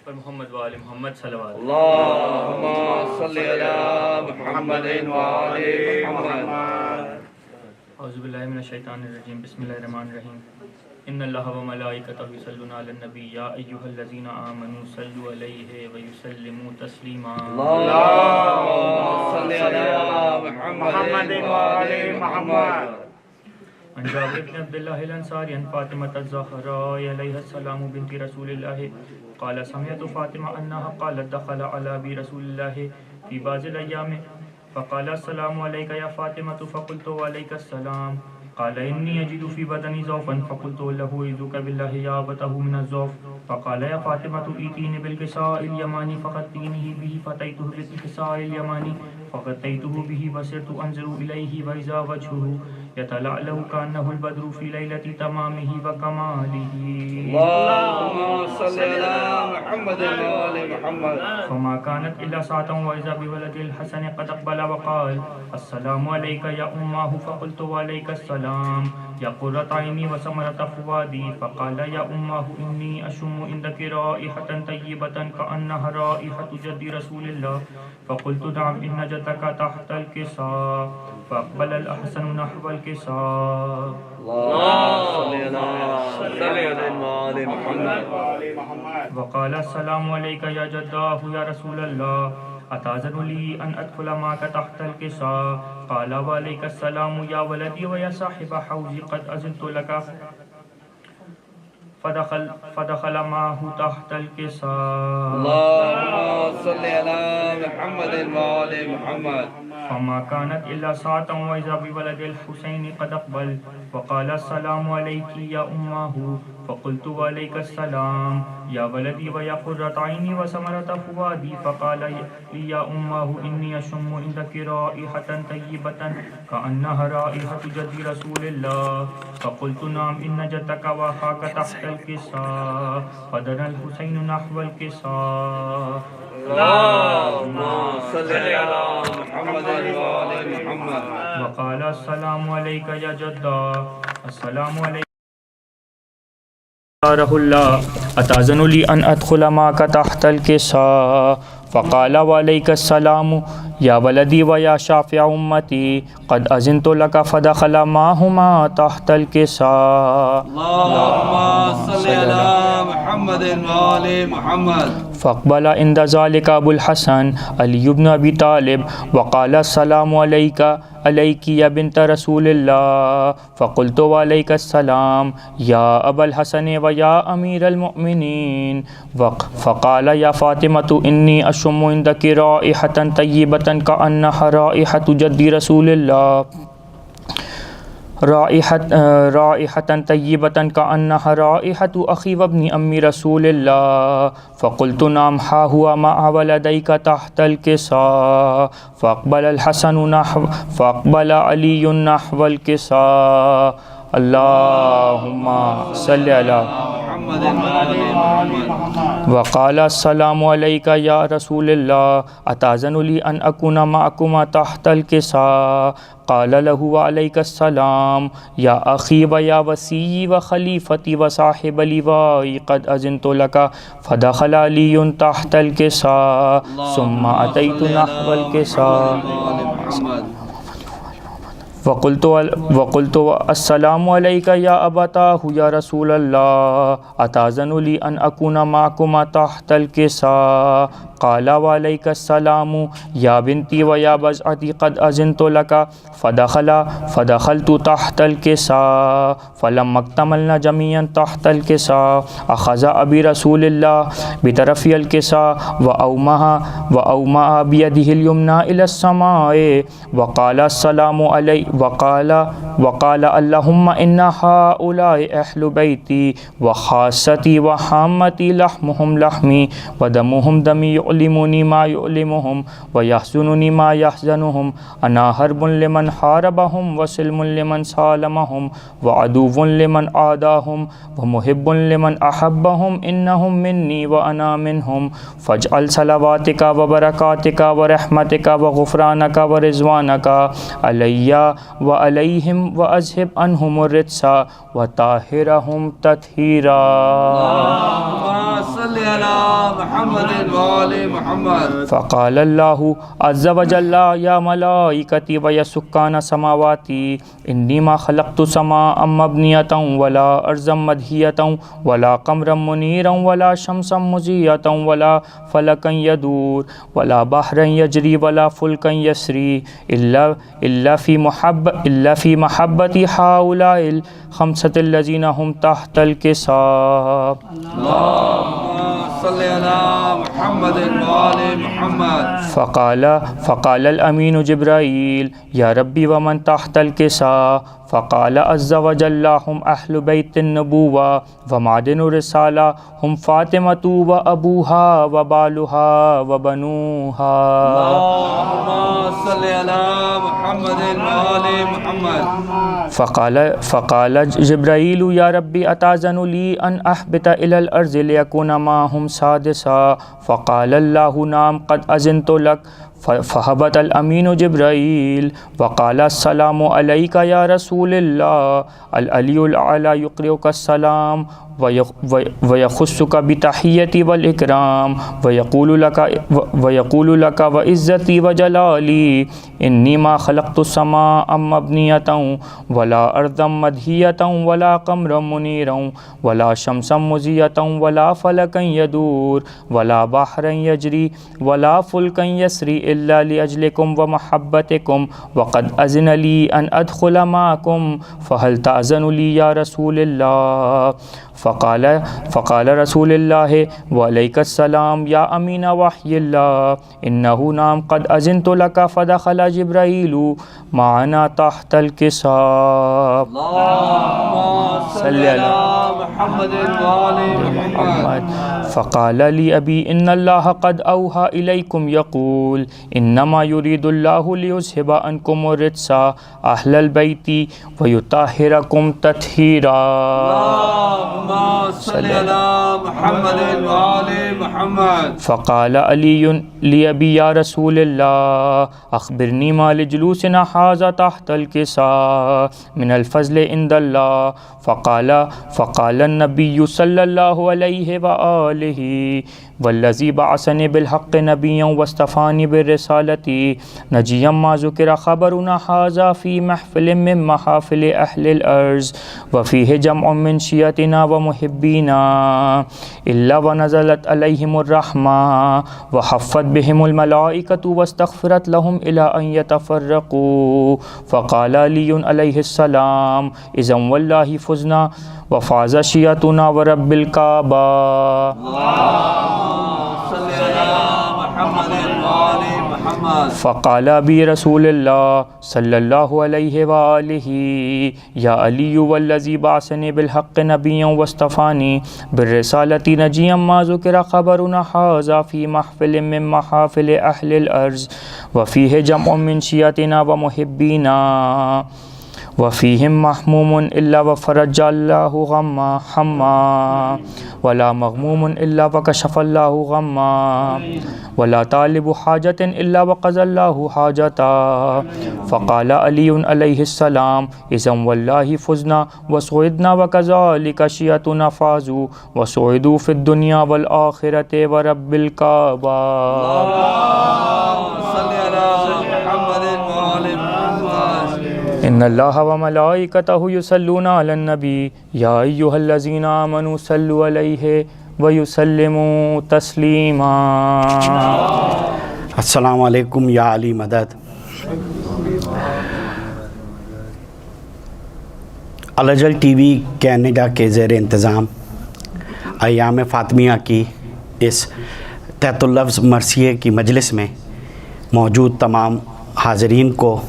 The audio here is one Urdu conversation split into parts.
اور محمد وآل محمد صلوات اللہم صلی علی محمد وآل محمد. اعوذ باللہ من الشیطان الرجیم. بسم اللہ الرحمن الرحیم. ان اللہ و ملائکتہ یصلون علی النبی یا ایھا الذین آمنوا صلوا علیہ وسلموا تسلیما. اللہم صلی علی محمد وآل محمد. عن جابر بن عبد الله الانصاری عن فاطمة الزہراء علیہ السلام بنت رسول اللہ قال سمعت فاطمة انها قالت دخل على ابي رسول الله في بعض الايام فقال السلام عليك يا فاطمة فقلت وعليك السلام قال إني أجد في بدني ضعفا فقلت له أعوذ بالله يا أبته من الضعف فقال يا فاطمة ائتيني بالكساء اليماني فغطينيه به فأتيته بالكساء اليماني فغطيته به وصرت أنظر إليه وإذا وجهه يتلألأ كأنه البدر في ليلة تمامه وكماله. اللهم صل على محمد وآل محمد. فما كانت إلا ساعة وإذا بولد الحسن قد أقبل وقال السلام عليك يا أماه فقلت وعليك السلام يا قرة عيني وثمرة فؤادي فقال يا أماه إني أشم عندك رائحة طيبة كأنها رائحة جد رسول الله فقلت نعم إن جدك تحت الكساء فأقبل الأحسن نحو الكساء. اللهم صل على محمد. وقال السلام عليك يا جداه يا رسول الله أتأذن لي أن أدخل معك تحت الكساء قال وعليك السلام يا ولدي ويا صاحب حوزي قد أذنت لك فدخل معه تحت الكساء. اللهم صل على محمد وآل محمد. فما كانت إلا ساعة وإذا بولد الحسين قد أقبل وقال السلام عليك يا أماه فقلت وعليك السلام يا ولدي ويا قرة عيني وثمرة فؤادي فقال لي يا أماه إني أشم عندك رائحة طيبة كأنها رائحة جد رسول الله فقلت نعم إن جدك وأخاك تحت الكساء فدنا الحسين نحو الكساء. اللهم صل على محمد وآل محمد. وقال السلام عليك يا جدا السلام عليك رح الله أتأذن لي أن أدخل معك تحت الكساء فقال وعليك السلام يا ولدي ويا شافع أمتي قد أذنت لك فدخل معهما تحت الكساء. اللهم صل على محمد وآل محمد. فاقبل عند ذلك أبو الحسن علي بن أبي طالب وقال السلام عليك يا بنت رسول الله فقلت وعليك السلام يا أبا الحسن ويا أمير المؤمنين فقال يا فاطمة إني أشم عندك رائحة طيبة كأنها رائحة جد رسول الله رائحة طيبة كأنها رائحة أخي وابن أم رسول الله فقلت نعم ها هو مع ولديك تحت الكساء فأقبل فأقبل علي نحو الكساء. اللهم صل على محمد وآل محمد. وقال السلام عليك يا رسول الله أتأذن لي أن أكون معكما تحت الكساء قال له وعليك السلام يا أخي ويا وسيي وخليفتي وصاحب لوائي قد أذنت لك فدخل علي تحت الكساء ثم أتيت نحو الكساء وقلت السلام عليك يا أبتاه يا رسول الله أتأذن لي أن أكون معكما تحت الكساء قال وعليك السلام يا بنتي ويا بزعتي قد أذنت لك فدخلت تحت الكساء فلما اكتملنا جميعا تحت الكساء أخذ أبي رسول الله بطرف الكساء وأومأ بيده اليمنى إلى السماء وقال السلام علي وقال اللهم إن هؤلاء أهل بيتي وخاصتي وحامتي لحمهم لحمي ودمهم دمي يؤلمني ما يؤلمهم ويحزنني ما يحزنهم أنا حرب لمن حاربهم وسلم لمن سالمهم وعدو لمن عاداهم ومحب لمن أحبهم إنهم مني وأنا منهم فاجعل صلواتك وبركاتك ورحمتك وغفرانك ورضوانك علي وعليهم وأذهب عنهم الرجس وطهرهم تطهيرا. اللهم صل على محمد محمد وآل محمد. فقال الله عز وجل يا ملائكتي ويا سكان سماواتي إني ما خلقت سماء مبنية ولا أرضا مدهية ولا قمرا منيرا ولا شمسا مضيئة ولا فلكا يدور ولا بحرا يجري ولا فلكا يسري إلا في محبة هؤلاء الخمسة الذين هم تحت الكساء. صل على محمد وآل محمد. فقال الأمين جبرائيل يا ربي ومن تحت الكساء؟ فقال عز وجل هم أهل بيت النبوة ومعدن الرسالة هم فاطمة وأبوها وبالها وبنوها. اللهم صل على محمد وآل محمد. فقال جبرائيل يا ربي أتأذن لي أن أهبط إلى الأرض ليكون معهم سادسا؟ فقال الله نعم قد أذنت لك. فهبط الأمين جبرائيل وقال السلام عليك يا رسول الله العلي الأعلى يقرئك السلام ويخصك بتحيتي والإكرام ويقول لك وعزتي وجلالي إني ما خلقت السماء مبنية ولا أرضا مدهية ولا قمرا منيرا ولا شمسا مضيئة ولا فلكا يدور ولا بحرا يجري ولا فلكا يسري إلا لأجلكم ومحبتكم وقد أذن لي أن أدخل معكم فهل تأذن لي يا رسول الله؟ فقال رسول الله وعليك السلام يا أمين وحي الله إنه نعم قد أذنت لك. فدخل جبرائيل معنا تحت الكساء. اللهم صل على محمد وآل محمد. فقال لي أبي إن الله قد أوحى إليكم يقول إنما يريد الله ليذهب عنكم الرجس أهل البيت ويطهركم تطهيرا. صل على محمد وآل محمد. فقال علي لأبي يا رسول الله أخبرني ما لجلوسنا هذا تحت الكساء من الفضل عند الله. فقال النبي صلى الله عليه وآله والذي بعثني بالحق نبيا واصطفاني بالرسالة نجيا ما ذكر خبرنا هذا في محفل من محافل أهل الأرض وفيه جمع من شيعتنا ومحبينا إلا ونزلت عليهم الرحمة وحفت بهم الملائكة واستغفرت لهم إلى أن يتفرقوا. فقال علي عليه السلام إذن والله فزنا وفاز شيعتنا ورب الكعبة. فقال بي رسول الله صلى الله عليه وآله يا علي والذي بعثني بالحق نبيا واصطفاني بالرسالة نجيا ما ذكر خبرنا هذا في محفل من محافل أهل الأرض وفيه جمع من شيعتنا ومحبينا وفيهم محموم إلا وفرج الله غما حما ولا مغموم إلا وكشف الله غما ولا طالب حاجة إلا وقضى الله حاجتا. فقال علي عليه السلام إذن والله فزنا وسعدنا وكذلك شيعتنا فازوا وسعدوا في الدنيا والآخرة ورب الكعبة. إن الله وملائكته يصلون على النبي يا أيها الذين آمنوا صلوا عليه ويسلموا تسلیما. السلام علیکم یا علی مدد. الجل ٹی وی کینیڈا کے زیر انتظام ایام فاطمیہ کی اس تحت اللفظ مرثیے کی مجلس میں موجود تمام حاضرین کو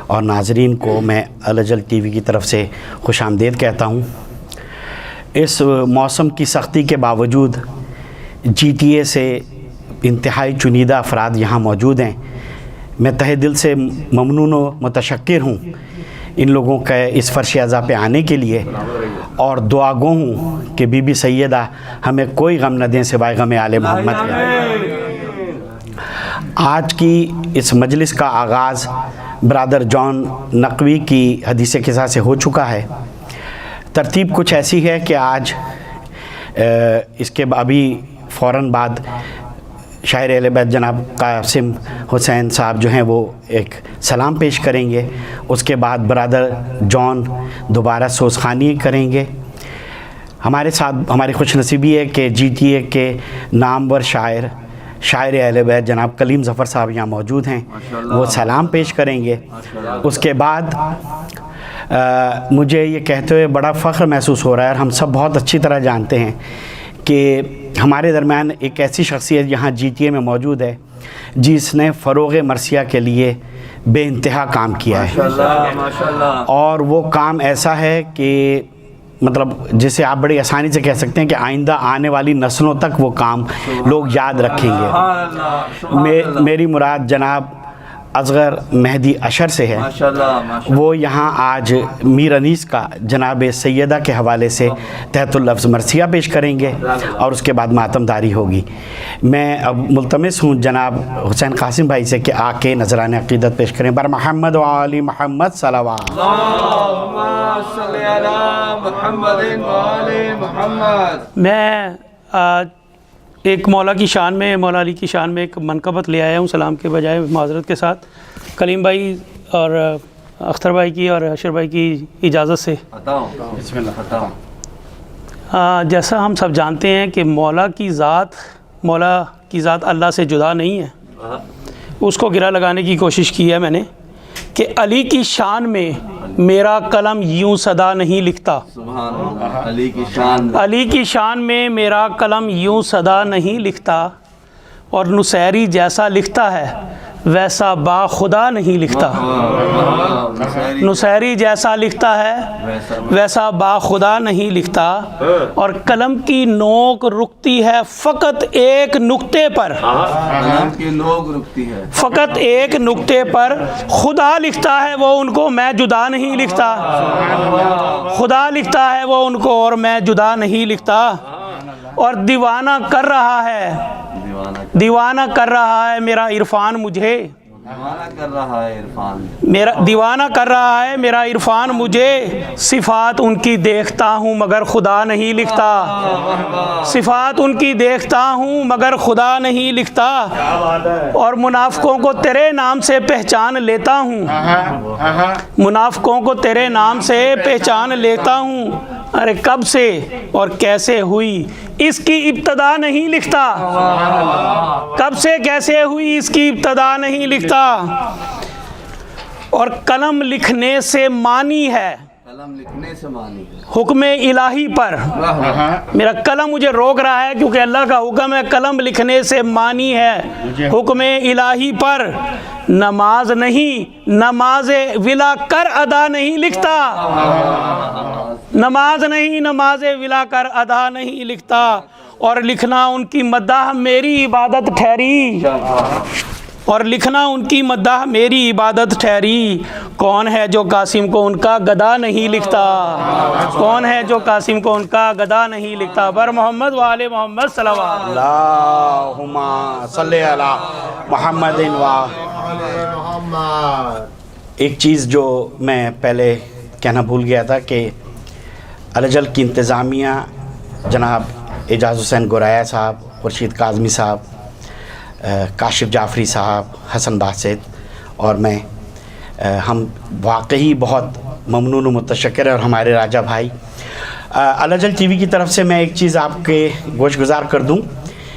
اور ناظرین کو میں الجل ٹی وی کی طرف سے خوش آمدید کہتا ہوں. اس موسم کی سختی کے باوجود جی ٹی اے سے انتہائی چنیدہ افراد یہاں موجود ہیں. میں تہہ دل سے ممنون و متشکر ہوں ان لوگوں کے اس فرش اعضا پہ آنے کے لیے اور دعا گو ہوں کہ بی بی سیدہ ہمیں کوئی غم نہ دیں سوائے غم آل محمد کے. آج کی اس مجلس کا آغاز برادر جان نقوی کی حدیث قصہ سے ہو چکا ہے. ترتیب کچھ ایسی ہے کہ آج اس کے ابھی فوراً بعد شاعر اہل بیت جناب قاسم حسین صاحب جو ہیں وہ ایک سلام پیش کریں گے. اس کے بعد برادر جان دوبارہ سوزخوانی کریں گے. ہمارے ساتھ ہماری خوش نصیبی ہے کہ جی ٹی اے کے نامور شاعر اہل بیت جناب کلیم ظفر صاحب یہاں موجود ہیں, وہ سلام پیش کریں گے. اس کے بعد مجھے یہ کہتے ہوئے بڑا فخر محسوس ہو رہا ہے, اور ہم سب بہت اچھی طرح جانتے ہیں کہ ہمارے درمیان ایک ایسی شخصیت یہاں جی ٹی اے میں موجود ہے جس نے فروغ مرثیہ کے لیے بے انتہا کام کیا ہے, اور وہ کام ایسا ہے کہ مطلب جسے آپ بڑی آسانی سے کہہ سکتے ہیں کہ آئندہ آنے والی نسلوں تک وہ کام لوگ یاد رکھیں گے. میری مراد جناب اصغر مہدی اشر سے ہے. وہ یہاں آج میر انیس کا جناب سیدہ کے حوالے سے تحت اللفظ مرثیہ پیش کریں گے, اور اس کے بعد ماتم داری ہوگی. میں اب ملتمس ہوں جناب حسین قاسم بھائی سے کہ آ کے نذران عقیدت پیش کریں. بر محمد و آل محمد صلوات. میں ایک مولا کی شان میں, مولا علی کی شان میں ایک منقبت لے آیا ہوں سلام کے بجائے, معذرت کے ساتھ. کلیم بھائی اور اختر بھائی کی اور اشر بھائی کی اجازت سے بسم اللہ. جیسا ہم سب جانتے ہیں کہ مولا کی ذات اللہ سے جدا نہیں ہے. اس کو گرہ لگانے کی کوشش کی ہے میں نے کہ علی کی شان میں میرا قلم یوں صدا نہیں لکھتا. علی کی شان میں میرا قلم یوں صدا نہیں لکھتا, اور نصیری جیسا لکھتا ہے ویسا با خدا نہیں لکھتا. نصیری جیسا لکھتا ہے ویسا با خدا نہیں لکھتا, اور قلم کی نوک رکتی ہے فقط ایک نقطے پر. فقط ایک نقطے پر خدا لکھتا ہے وہ ان کو, میں جدا نہیں لکھتا. خدا لکھتا ہے وہ ان کو اور میں جدا نہیں لکھتا. اور دیوانہ کر رہا ہے میرا عرفان مجھے. دیوانہ کر رہا ہے میرا عرفان مجھے. صفات ان کی دیکھتا ہوں مگر خدا نہیں لکھتا. صفات ان کی دیکھتا ہوں مگر خدا نہیں لکھتا. اور منافقوں کو تیرے نام سے پہچان لیتا ہوں. منافقوں کو تیرے نام سے پہچان لیتا ہوں. ارے کب سے اور کیسے ہوئی اس کی ابتدا نہیں لکھتا. کب سے کیسے ہوئی اس کی ابتدا نہیں لکھتا. اور قلم لکھنے سے مانی ہے حکم الہی پر. میرا قلم مجھے روک رہا ہے کیونکہ اللہ کا حکم ہے. قلم لکھنے سے مانی ہے حکم الہی پر. نماز نہیں نماز ولا کر ادا نہیں لکھتا. نماز نہیں نماز ولا کر ادا نہیں لکھتا. اور لکھنا ان کی مداح میری عبادت ٹھہری. اور لکھنا ان کی مداح میری عبادت ٹھہری. کون ہے جو قاسم کو ان کا گدا نہیں لکھتا. کون ہے جو قاسم کو ان کا گدا نہیں لکھتا. بر محمد و آل محمد صلوات. اللہم صلی علی محمد و محمد. ایک چیز جو میں پہلے کہنا بھول گیا تھا کہ الجل کی انتظامیہ جناب اعجاز حسین گورایا صاحب, خورشید کاظمی صاحب, کاشف جعفری صاحب, حسن باسط اور میں, ہم واقعی بہت ممنون و متشکر ہیں. اور ہمارے راجہ بھائی الجل ٹی وی کی طرف سے میں ایک چیز آپ کے گوش گزار کر دوں,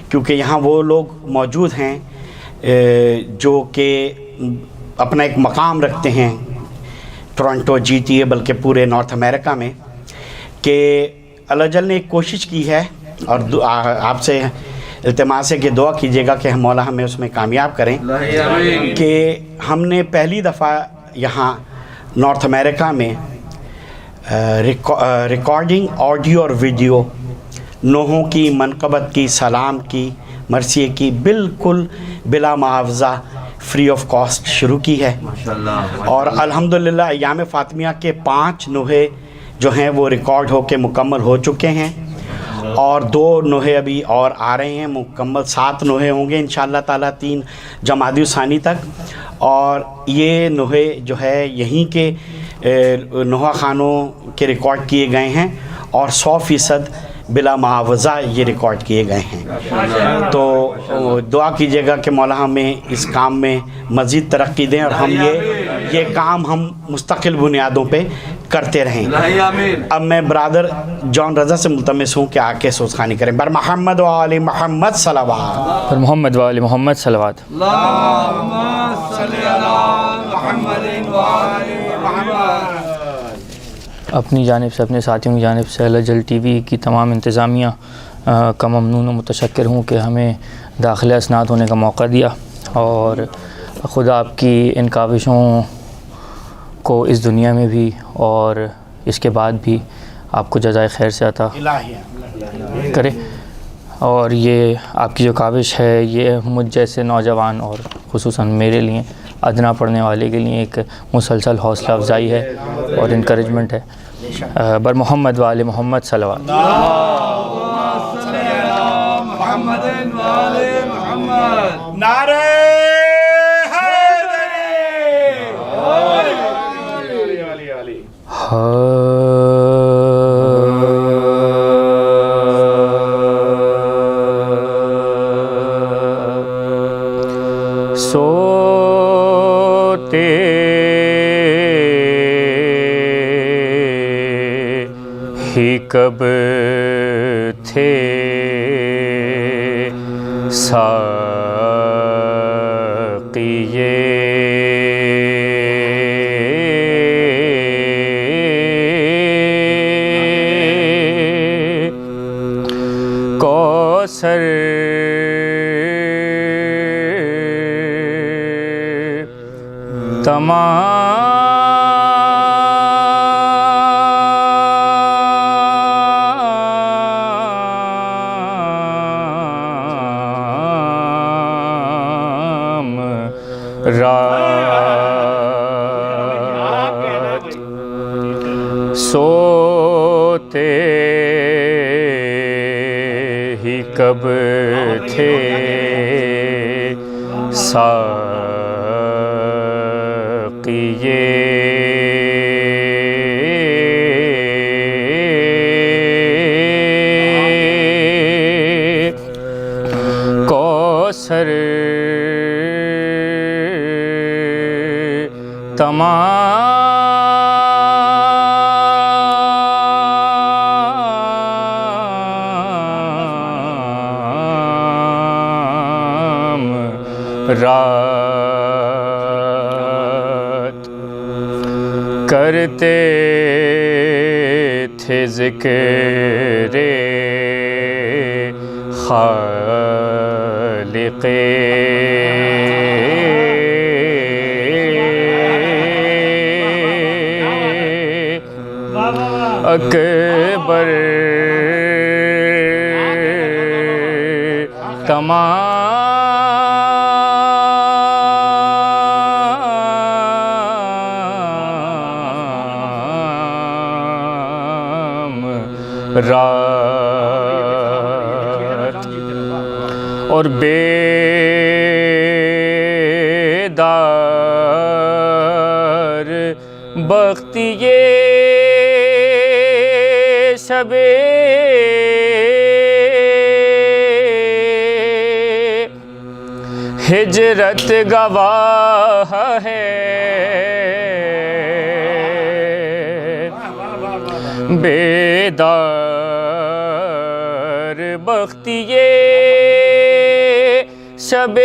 کیونکہ یہاں وہ لوگ موجود ہیں جو کہ اپنا ایک مقام رکھتے ہیں ٹورنٹو جی ٹی اے بلکہ پورے نارتھ امریکہ میں, کہ الجل نے ایک کوشش کی ہے, اور آپ سے التماس ہے کہ دعا کیجیے گا کہ مولا ہمیں اس میں کامیاب کریں, کہ ہم نے پہلی دفعہ یہاں نارتھ امریکہ میں ریکارڈنگ آڈیو اور ویڈیو نوحوں کی, منقبت کی, سلام کی, مرثیے کی بالکل بلا معاوضہ فری آف کاسٹ شروع کی ہے. اور الحمدللہ ایام فاطمیہ کے 5 نوحے جو ہیں وہ ریکارڈ ہو کے مکمل ہو چکے ہیں, اور 2 نوحے ابھی اور آ رہے ہیں. مکمل 7 نوحے ہوں گے انشاءاللہ تعالیٰ 3 جمادی الثانی تک. اور یہ نوحے جو ہے یہیں کے نوحہ خانوں کے ریکارڈ کیے گئے ہیں, اور 100% بلا معاوضہ یہ ریکارڈ کیے گئے ہیں. تو دعا کیجیے گا کہ مولا ہمیں اس کام میں مزید ترقی دیں اور ہم یہ کام ہم مستقل بنیادوں پہ کرتے رہیں. اب میں برادر جان رضا سے ملتمس ہوں کہ آ کے سوزخانی کریں. بر محمد و آل محمد صلوات. پر محمد و آل محمد صلوات. اللہم صلی علی محمد و آل محمد. اپنی جانب سے اپنے ساتھیوں کی جانب سے الجل ٹی وی کی تمام انتظامیہ کا ممنون و متشکر ہوں کہ ہمیں داخل اسناد ہونے کا موقع دیا، اور خدا آپ کی ان کاوشوں کو اس دنیا میں بھی اور اس کے بعد بھی آپ کو جزائے خیر سے عطا کرے. اور یہ آپ کی جو کاوش ہے یہ مجھ جیسے نوجوان اور خصوصاً میرے لیے ادنا پڑھنے والے کے لیے ایک مسلسل حوصلہ افزائی ہے اور انکریجمنٹ ہے. بر محمد و آل محمد صلوات. محمد و آل محمد. نعرہ سوتے ہی کب تھے ساقیے کوثر تمام رات سوتے ہی کب تھے ساقیے کوثر تمام رات کرتے تھے ذکر خالق اکبر تمام رات اور بیدار بختیے شب ہجرت گواہ ہے بیدار بختیے شب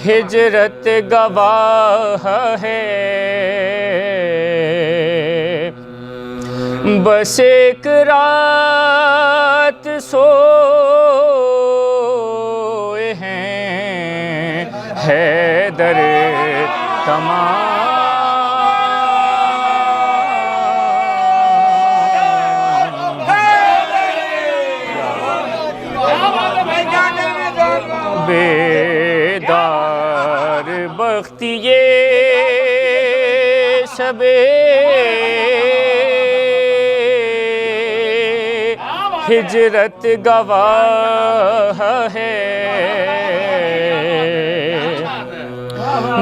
ہجرت گواہ ہے بس ایک رات سوئے ہیں حیدر تمام بیدار بختیے شب ہجرت گواہ ہے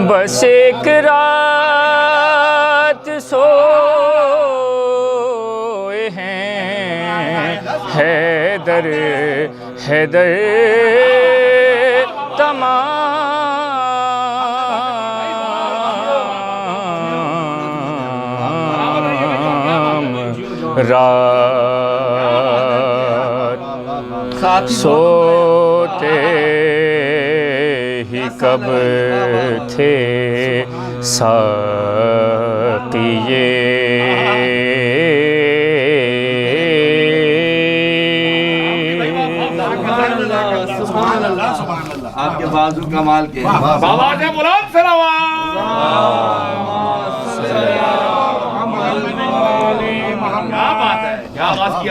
بس ایک رات سو ہیں حیدر حیدر تمام رات سوتے ہی کب تھے ساقیے آپ کے بازو کمال کے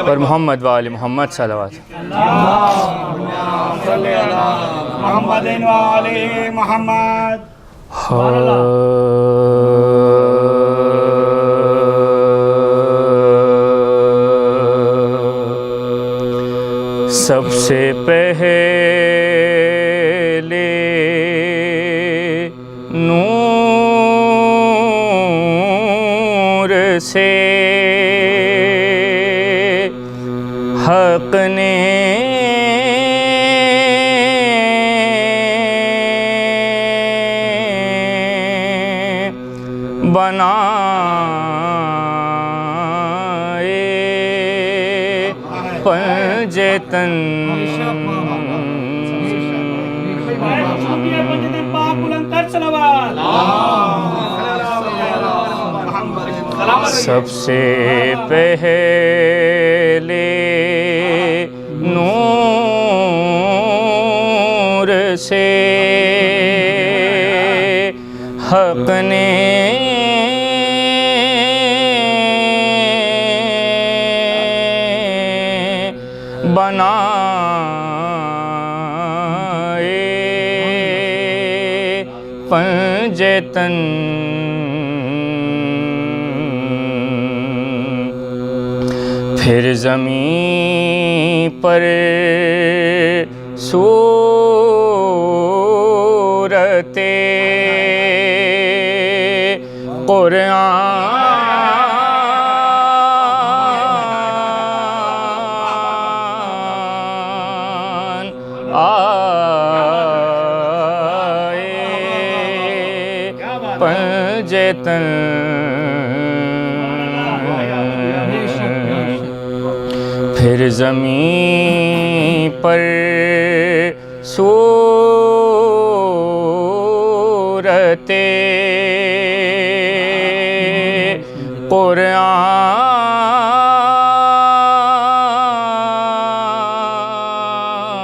پر محمد وآل محمد صلوات محمد وآل محمد. سب سے پہلے نور سے حق نے بنائے پنجے تن سب سے پہلے نور سے حق نے بنائے پنجے تن پھر زمین پر صورت قرآن آئے پنجے تن پھر زمین پر صورت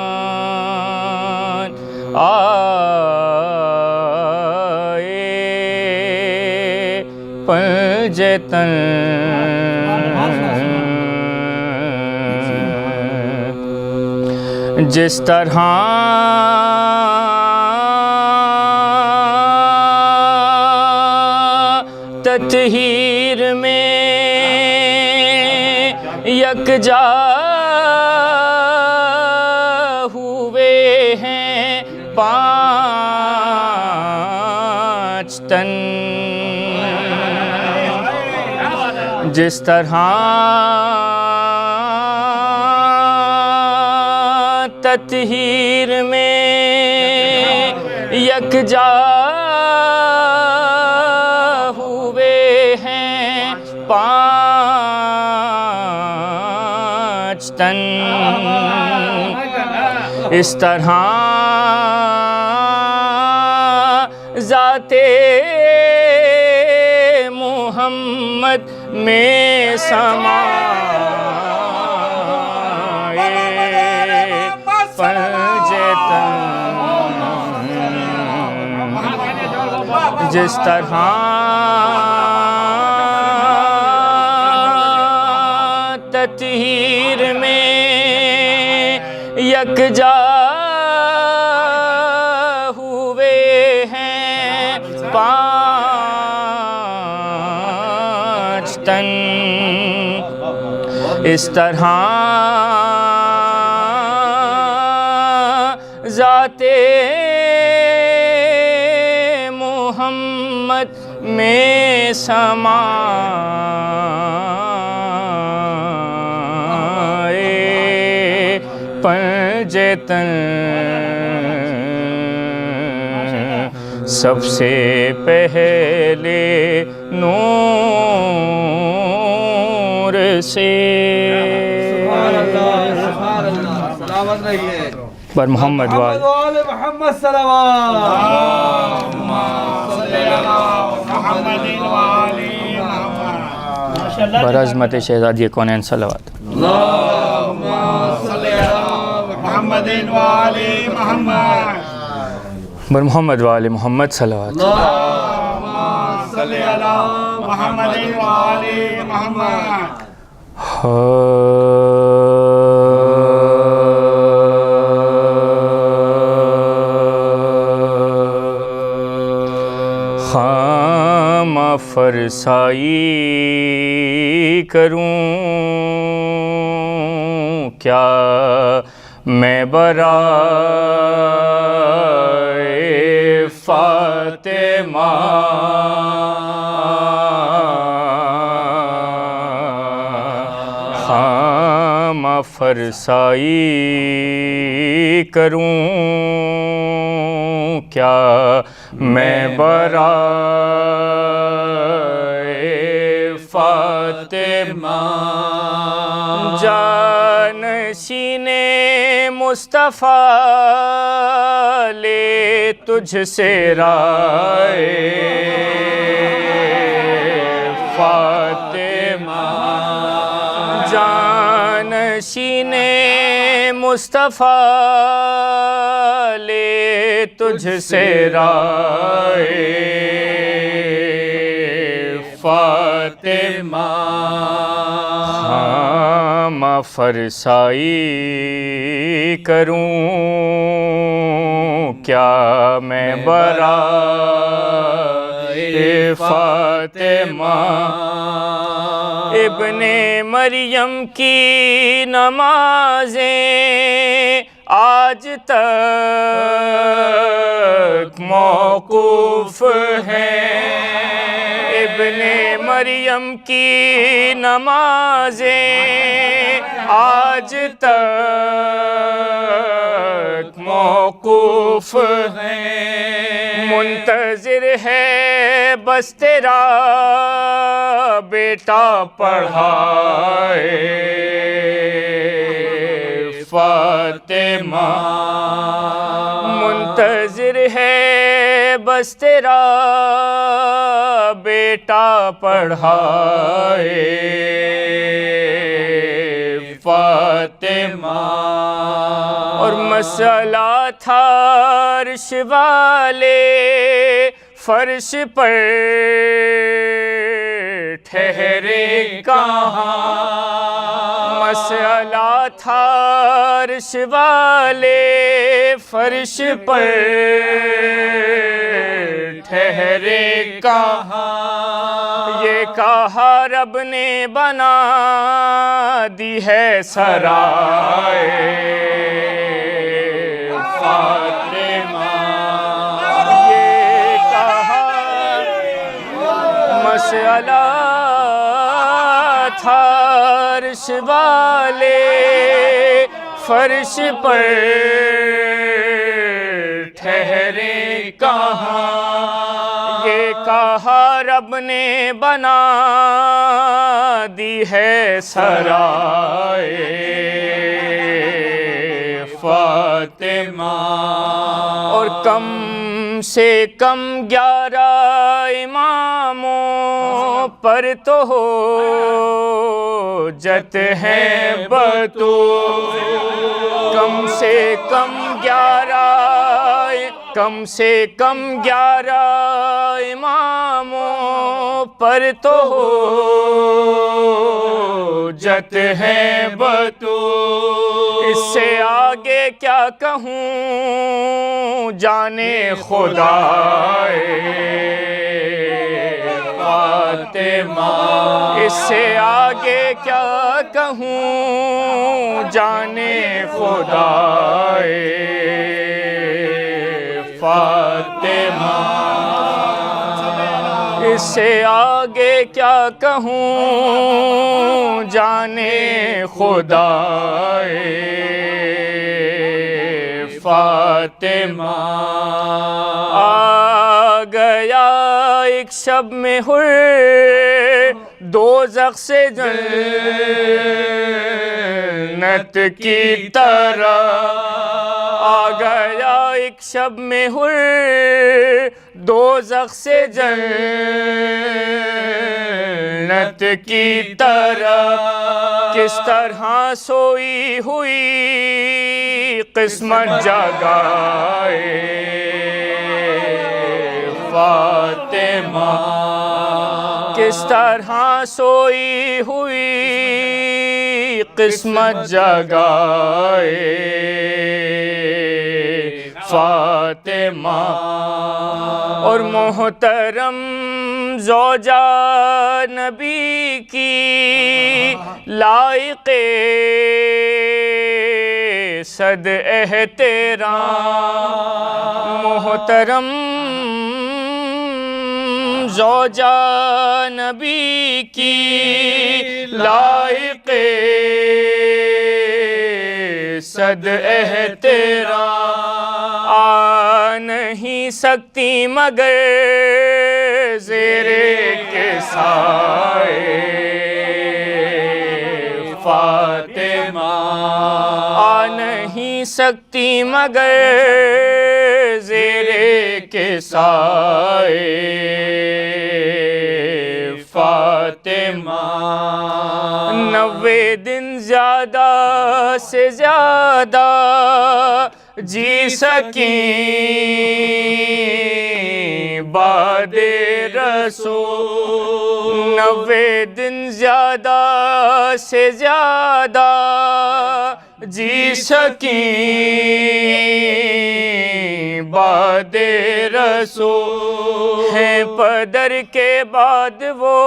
قرآن آئے پنجے تن جس طرح تطہیر میں یکجا ہوئے ہیں پانچ تن جس طرح تطہیر میں یکجا ہوئے ہیں پانچ تن اس طرح ذات محمد میں سمائے پنجے تن جس طرح تطہیر میں یکجا ہوئے ہیں پانچ تن اس طرح ذات محمد میں سمائے پنجے تن سب سے پہلے نور سے سلامت رہیے بر محمد وال محمد صلوات بر عظمت شہزادی کونین صلوات بر محمد وال محمد صلوات خام فرسائی کروں کیا میں برائے فاطمہ خام فرسائی کروں کیا میں برائے فاطمہ جانشین مصطفیٰ لے تجھ سے رائے فاطمہ جانشین مصطفیٰ لے تجھ سے رائے فاطمہ خام فرسائی کروں کیا میں برائے فاطمہ ابن مریم کی نمازیں آج تک موقوف ہیں ابن مریم کی نمازیں آج تک موقوف ہیں منتظر ہے بس تیرا بیٹا پڑھائے فاطمہ منتظر ہے بس تیرا بیٹا پڑھائے فاطمہ اور مسئلہ تھا عرش والے فرش پر ٹھہرے کہاں مسئلہ تھا عرش والے فرش پر ٹھہرے کہاں یہ کہا رب نے بنا دی ہے سرائے فاطمہ یہ کہا مسئلہ تھا عرش والے فرش پر ٹھہرے کہاں یہ کہا رب نے بنا دی ہے سرائے فاطمہ اور کم سے کم 11 اماموں پر تو حجت ہے بطول کم سے کم 11 اماموں پر تو حجت ہے بطول اس سے آگے کیا کہوں جانے خدا فاطمہ اس سے آگے کیا کہوں جانے خدا فاطمہ اس سے آگے کیا کہوں جانے خدا فاطمہ آ گیا ایک شب میں حر دوزخ سے جنت کی طرح آ گیا ایک شب میں حر دوزخ سے جنت کی طرح کس طرح سوئی ہوئی قسمت جگائے فاطمہ کس طرح سوئی ہوئی قسمت جگائے فاطمہ اور محترم زوجہ نبی کی لائق صد احترام محترم زوجہ نبی کی لائق صد احترام آ نہیں سکتی مگر زیر کے سائے فاطمہ آ نہیں سکتی مگر زیر کے سائے فاطمہ 90 دن زیادہ سے زیادہ جی سکیں بعد رسول 90 دن زیادہ سے زیادہ جی سکیں بعد رسول ہیں پدر کے بعد وہ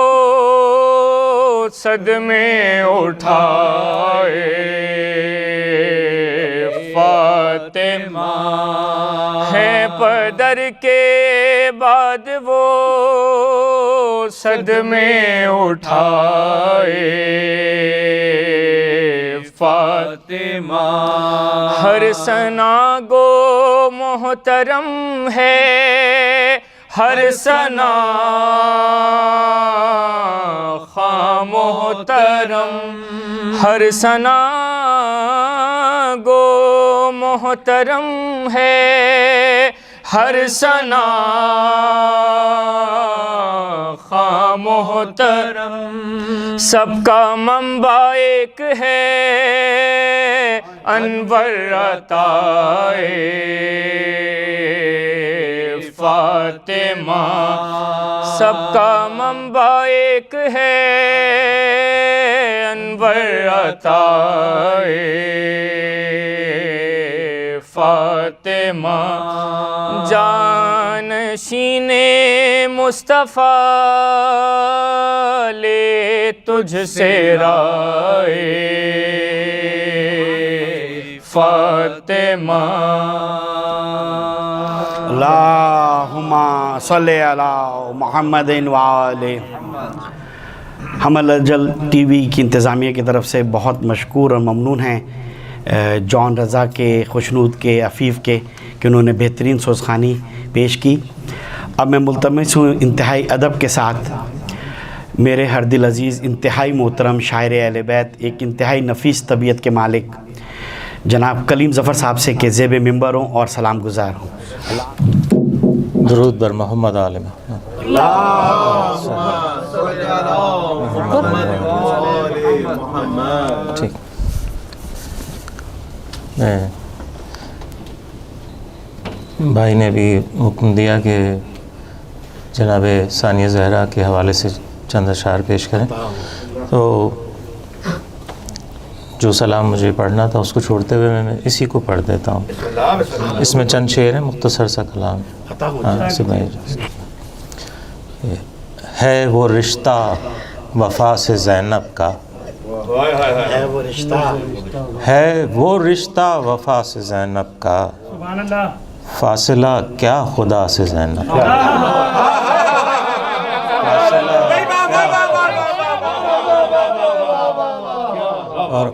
صدمے اٹھائے فاطمہ ہیں پدر کے بعد وہ صدمے اٹھائے فاطمہ ہر ثنا گو محترم ہے ہر ثنا خواہ محترم ہر ثنا گو محترم ہے ہر ثنا خواہ محترم سب کا منبع ایک ہے انور عطائے فاطمہ سب کا منبع ایک ہے انور عطائے فاطمہ جانشین مصطفیٰ لے تجھ سے رائے فاطمہ اللہم صلی علی محمد وآلہ ہم الجل ٹی وی کی انتظامیہ کی طرف سے بہت مشکور اور ممنون ہیں جان رضا کے، خوشنود کے، عفیف کے کہ انہوں نے بہترین سوزخانی پیش کی۔ اب میں ملتمس ہوں انتہائی ادب کے ساتھ میرے ہر دل عزیز انتہائی محترم شاعر اہل بیت، ایک انتہائی نفیس طبیعت کے مالک جناب کلیم ظفر صاحب سے کہ زیب ممبر ہوں اور سلام گزار ہوں۔ درود بر محمد آل محمد۔ ٹھیک، بھائی نے بھی حکم دیا کہ جناب ثانیہ زہرا کے حوالے سے چند اشعار پیش کریں، تو جو سلام مجھے پڑھنا تھا اس کو چھوڑتے ہوئے میں اسی کو پڑھ دیتا ہوں۔ اس میں چند شعر ہیں، مختصر سا کلام ہے وہ رشتہ وفا سے زینب کا، ہے وہ رشتہ وفا سے زینب کا، فاصلہ کیا خدا سے زینب کا، اور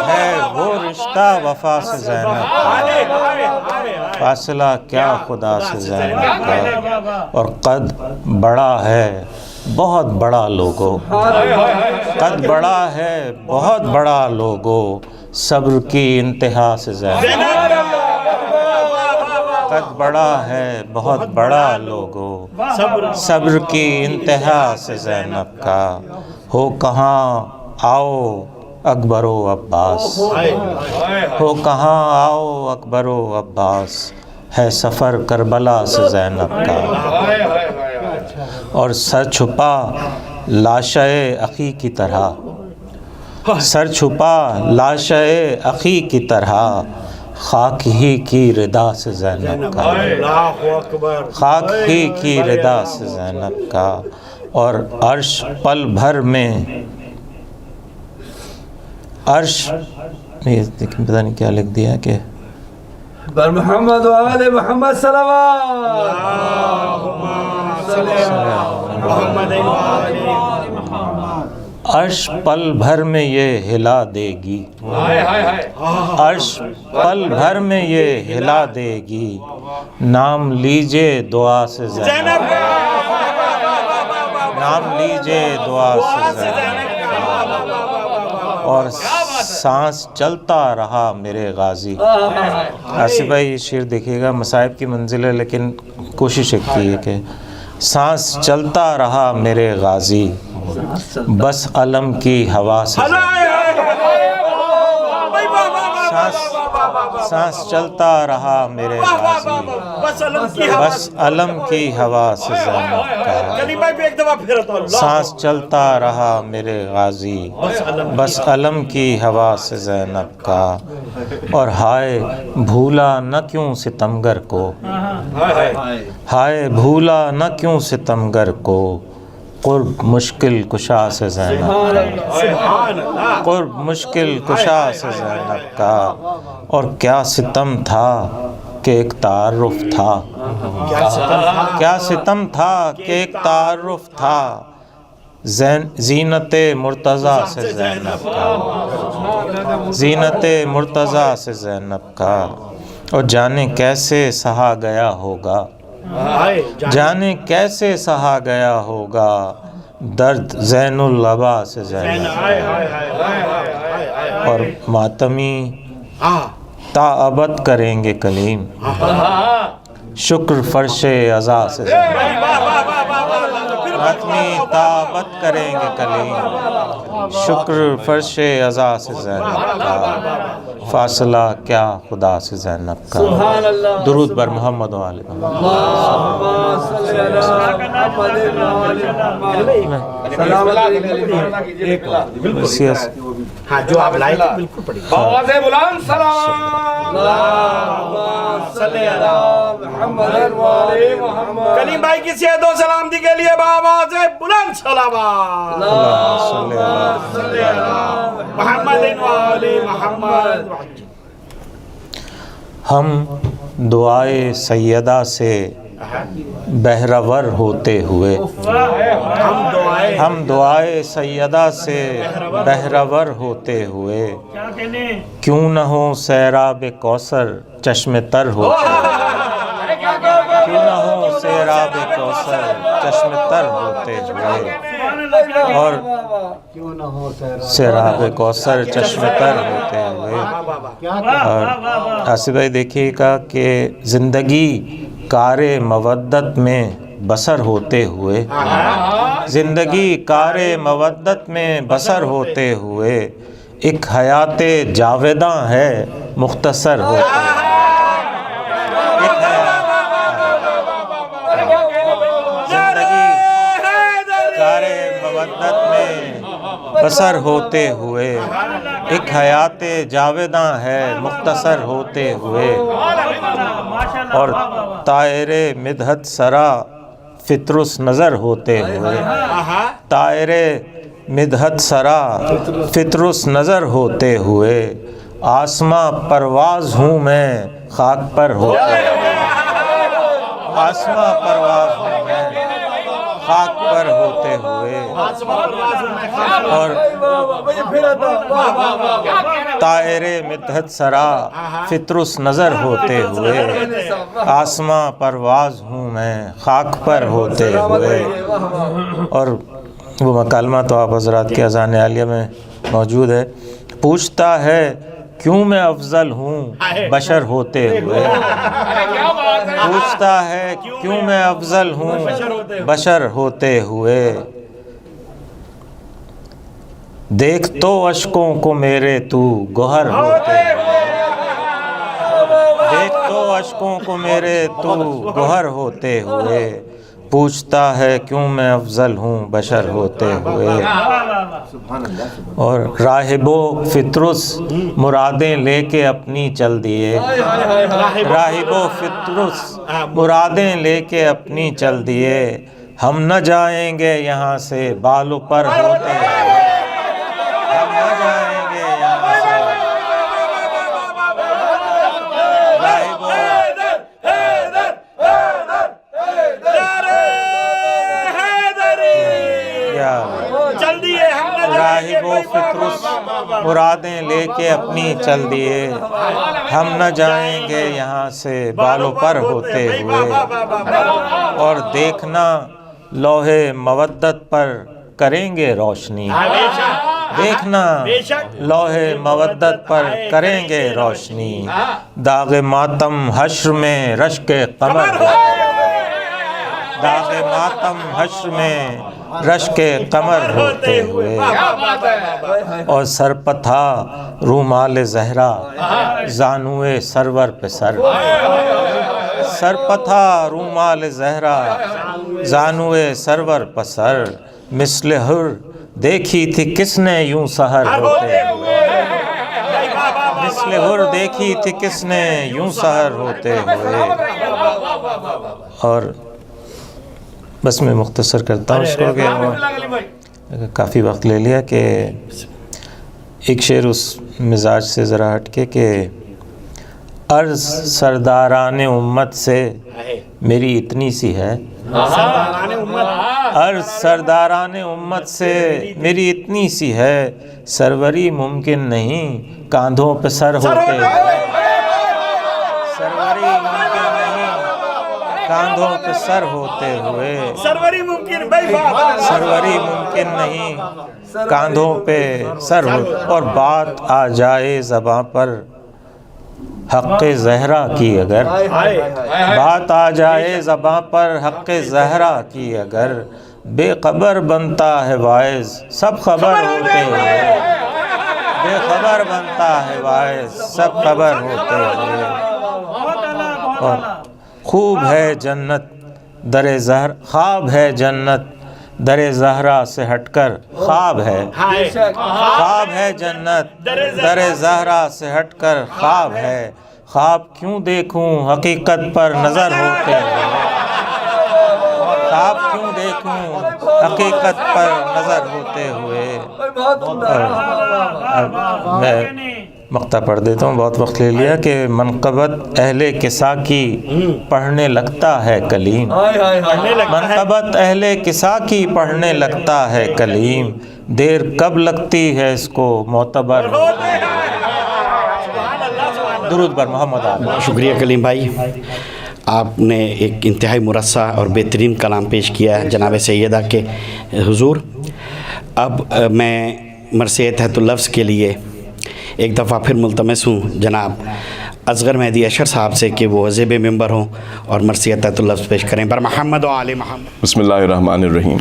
ہے وہ رشتہ وفا سے زینب کا، فاصلہ کیا خدا سے زینب کا، اور قد بڑا ہے بہت بڑا لوگو، قد بڑا ہے بہت بڑا لوگو، صبر کی انتہا سے زینب، قد بڑا ہے بہت بڑا لوگو، صبر کی انتہا سے زینب کا، ہو کہاں آؤ اکبر و عباس، ہو کہاں آؤ اکبر و عباس، ہے سفر کربلا سے زینب کا، اور سر چھپا لاشِ اخی کی طرح، سر چھپا لاشِ اخی کی طرح، خاک ہی کی ردا سے زینب کا، خاک ہی کی ردا سے زینب کا، اور عرش پل بھر میں، عرش یہ دیکھیں پتہ نہیں کیا لکھ دیا کہ بر محمد و آل محمد صلوات، عرش پل بھر میں یہ ہلا دے گی، عرش پل بھر میں یہ ہلا دے گی، نام لیجے دعا سے زینب، نام لیجے دعا سے زینب، اور سانس چلتا رہا میرے غازی۔ آصف بھائی یہ شعر دیکھیے گا، مصائب کی منزل ہے لیکن کوشش ایک کی ہے کہ سانس چلتا رہا میرے غازی، بس علم کی ہوا سے، سانس چلتا رہا میرے غازی، بس علم کی ہوا سے زینب کا، سانس چلتا رہا میرے غازی، بس علم کی ہوا سے زینب کا، اور ہائے بھولا نہ کیوں ستمگر کو، ہائے بھولا نہ کیوں ستمگر کو، قرب مشکل کشا سے زینب کا، قرب مشکل کشا سے زینب کا، اور کیا ستم تھا کہ ایک تعارف تھا، کیا ستم تھا کہ ایک تعارف تھا، زینت مرتضیٰ سے زینب کا، زینت مرتضیٰ سے زینب کا، اور جانے کیسے سہا گیا ہوگا، جانے کیسے سہا گیا ہوگا، درد زین اللبا سے زینب کا، اور ماتمی تا ابد کریں گے کلیم، شکر فرش عزا سے زینب کا، ماتمی تا ابد کریں گے کلیم، شکر فرش عزا سے زینب کا، فاصلہ کیا خدا سے زینب کا، درود بر محمد و آل محمد۔ ہاں جو آپ لائے تھے بالکل پڑھی، آواز بلند سلام، صلی اللہ محمد و آل محمد۔ کلیم بھائی کی صحت و سلامتی کے لیے بآواز بلند صلوات، صلی اللہ محمد و آل محمد۔ ہم دعائے سیدہ سے بہرور ہوتے ہوئے، ہم دعائے سیدہ سے بہرور ہوتے ہوئے، کیوں نہ ہو سیراب کوثر چشم تر ہوتے ہوئے، کیوں نہ ہو سیراب کوثر چشم تر ہوتے ہوئے، اور سیراب کوثر چشم تر ہوتے ہوئے۔ اور آصف بھائی دیکھیے گا کہ زندگی کار مودت میں بسر ہوتے ہوئے، زندگی کار مودت میں بسر ہوتے ہوئے، ایک حیات جاوداں ہے مختصر ہوتے ہوئے، بسر ہوتے ہوئے، ایک حیات جاوداں ہے مختصر ہوتے ہوئے، اور طائر مدحت سرا فطرس نظر ہوتے ہوئے، طائر مدحت سرا فطرس نظر ہوتے ہوئے، آسماں پرواز ہوں میں خاک پر ہوتے ہوئے، آسماں پرواز ہوں میں خاک پر ہوتے ہوئے اور طائر مدحت سرا فطرس نظر ہوتے ہوئے آسماں پرواز ہوں میں خاک پر ہوتے ہوئے. اور وہ مکالمہ تو آپ حضرات کے اذان عالیہ میں موجود ہے. پوچھتا ہے کیوں میں افضل ہوں بشر ہوتے ہوئے. پوچھتا ہے کیوں میں افضل ہوں بشر ہوتے ہوئے. دیکھ تو اشکوں کو میرے تو گوہر ہوتے ہوئے. دیکھ تو اشکوں کو میرے تو گوہر ہوتے ہوئے. پوچھتا ہے کیوں میں افضل ہوں بشر ہوتے ہوئے. اور راہب و فطرس مرادیں لے کے اپنی چل دیے. راہب و فطرس مرادیں لے کے اپنی چل دیے. ہم نہ جائیں گے یہاں سے بالوں پر ہوتے ہوئے. ہم نہ جائیں گے یہاں سے. راہب و راہب و فطرس مرادیں لے کے اپنی چل دیے. ہم نہ جائیں گے یہاں سے بالوں پر ہوتے ہوئے. اور دیکھنا لوہے مودت پر کریں گے روشنی. دیکھنا لوہے مودت پر کریں گے روشنی. داغ ماتم حشر میں رشک قمر. داغ ماتم حشر میں رشک قمر ہوتے ہوئے. اور سر پتھا رومال زہرا زانوئے سرور پہ سر. سر پتھا رومال زہرا زانوئے سرور پہ سر. مثل حر دیکھی تھی کس نے یوں سحر ہوتے ہوئے. مثل حر دیکھی تھی کس نے یوں سحر ہوتے ہوئے. اور بس میں مختصر کرتا ہوں اس کو کہ کافی وقت لے لیا کہ ایک شعر اس مزاج سے ذرا ہٹ کے کہ عرض سرداران امت سے میری اتنی سی ہے. عرض سرداران امت سے میری اتنی سی ہے. سروری ممکن نہیں کاندھوں پہ سر ہوتے ہوئے. سروری ممکن نہیں کاندھوں پہ سر ہوتے ہوئے. سروری ممکن نہیں کاندھوں پہ سر ہوتے. اور بات آ جائے زباں پر حق زہرا کی اگر. بات آ جائے زباں پر حق زہرا کی اگر. بے خبر بنتا ہے واعظ سب خبر ہوتے ہوئے. بے خبر بنتا ہے واعظ سب خبر ہوتے ہوئے. اور خوب ہے جنت در زہر خواب ہے جنت در زہرا سے ہٹ کر خواب ہے. خواب ہے جنت در زہرا سے ہٹ کر خواب ہے. خواب کیوں دیکھوں حقیقت پر نظر ہوتے ہوئے. خواب کیوں دیکھوں حقیقت پر نظر ہوتے ہوئے. میں مقطع پڑھ دیتا ہوں، بہت وقت لے لیا کہ منقبت اہل کسا کی پڑھنے لگتا ہے کلیم. منقبت اہل کسا کی پڑھنے لگتا ہے کلیم. دیر کب لگتی ہے اس کو معتبر ہوتے ہوئے. درود بر محمد آمین. شکریہ کلیم بھائی، آپ نے ایک انتہائی مرصع اور بہترین کلام پیش کیا ہے جناب سیدہ کے حضور. اب میں مرثیہ تحت اللفظ کے لیے ایک دفعہ پھر ملتمس ہوں جناب اصغر مہدی اشر صاحب سے کہ وہ زیب ممبر ہوں اور مرثیہ تحت اللفظ پیش کریں. بر محمد و آل محمد. بسم اللہ الرحمن الرحیم.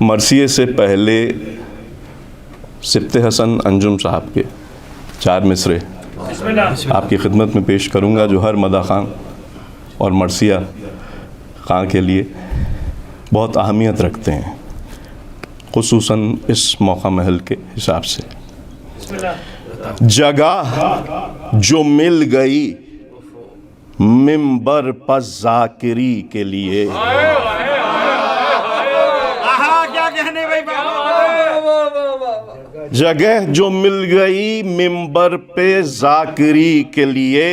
مرثیے سے پہلے سبط حسن انجم صاحب کے 4 مصرے آپ کی خدمت میں پیش کروں گا جو ہر مدح خان اور مرثیہ خان کے لیے بہت اہمیت رکھتے ہیں، خصوصاً اس موقع محل کے حساب سے. جگہ جو مل گئی ممبر پر ذاکری کے لیے. جگہ جو مل گئی ممبر پہ ذاکری کے لیے.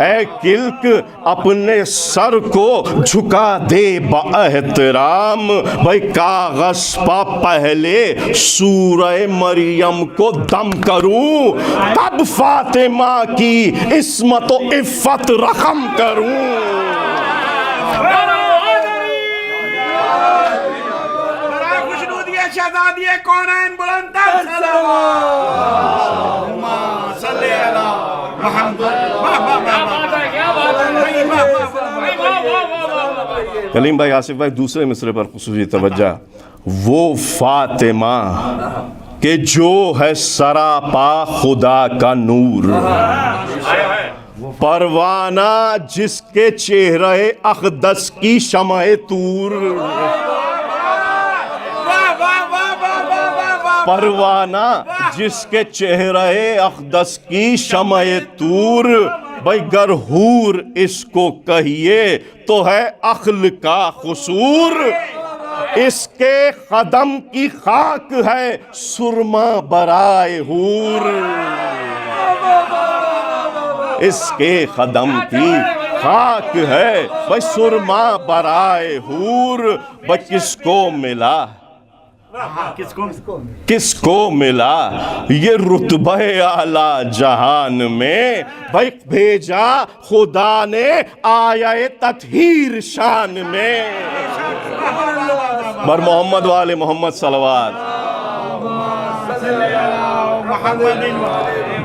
اے کلک اپنے سر کو جھکا دے باحترام، بھائی کاغذ پا پہلے سورہ مریم کو دم کروں، تب فاطمہ کی عصمت و عفت رقم کروں۔ شہزادی کونین بلند تر سلام صلی اللہ محمد۔ کلیم بھائی، آصف بھائی، دوسرے مصرے پر خصوصی توجہ۔ وہ فاطمہ کہ جو ہے سراپا خدا کا نور، پروانہ جس کے چہرے اقدس کی شمع طور، پروانہ جس کے چہرے اقدس کی شمع طور، بھائی گر حور اس کو کہیے تو ہے عقل کا قصور، اس کے قدم کی خاک ہے سرما برائے حور، اس کے قدم کی خاک ہے بھائی سرما برائے حور، بھائی کس کو ملا، کس کو ملا یہ رتبہ اعلیٰ جہان میں، بھائی بھیجا خدا نے آیہ تطہیر شان میں، بر محمد والے محمد صلوات،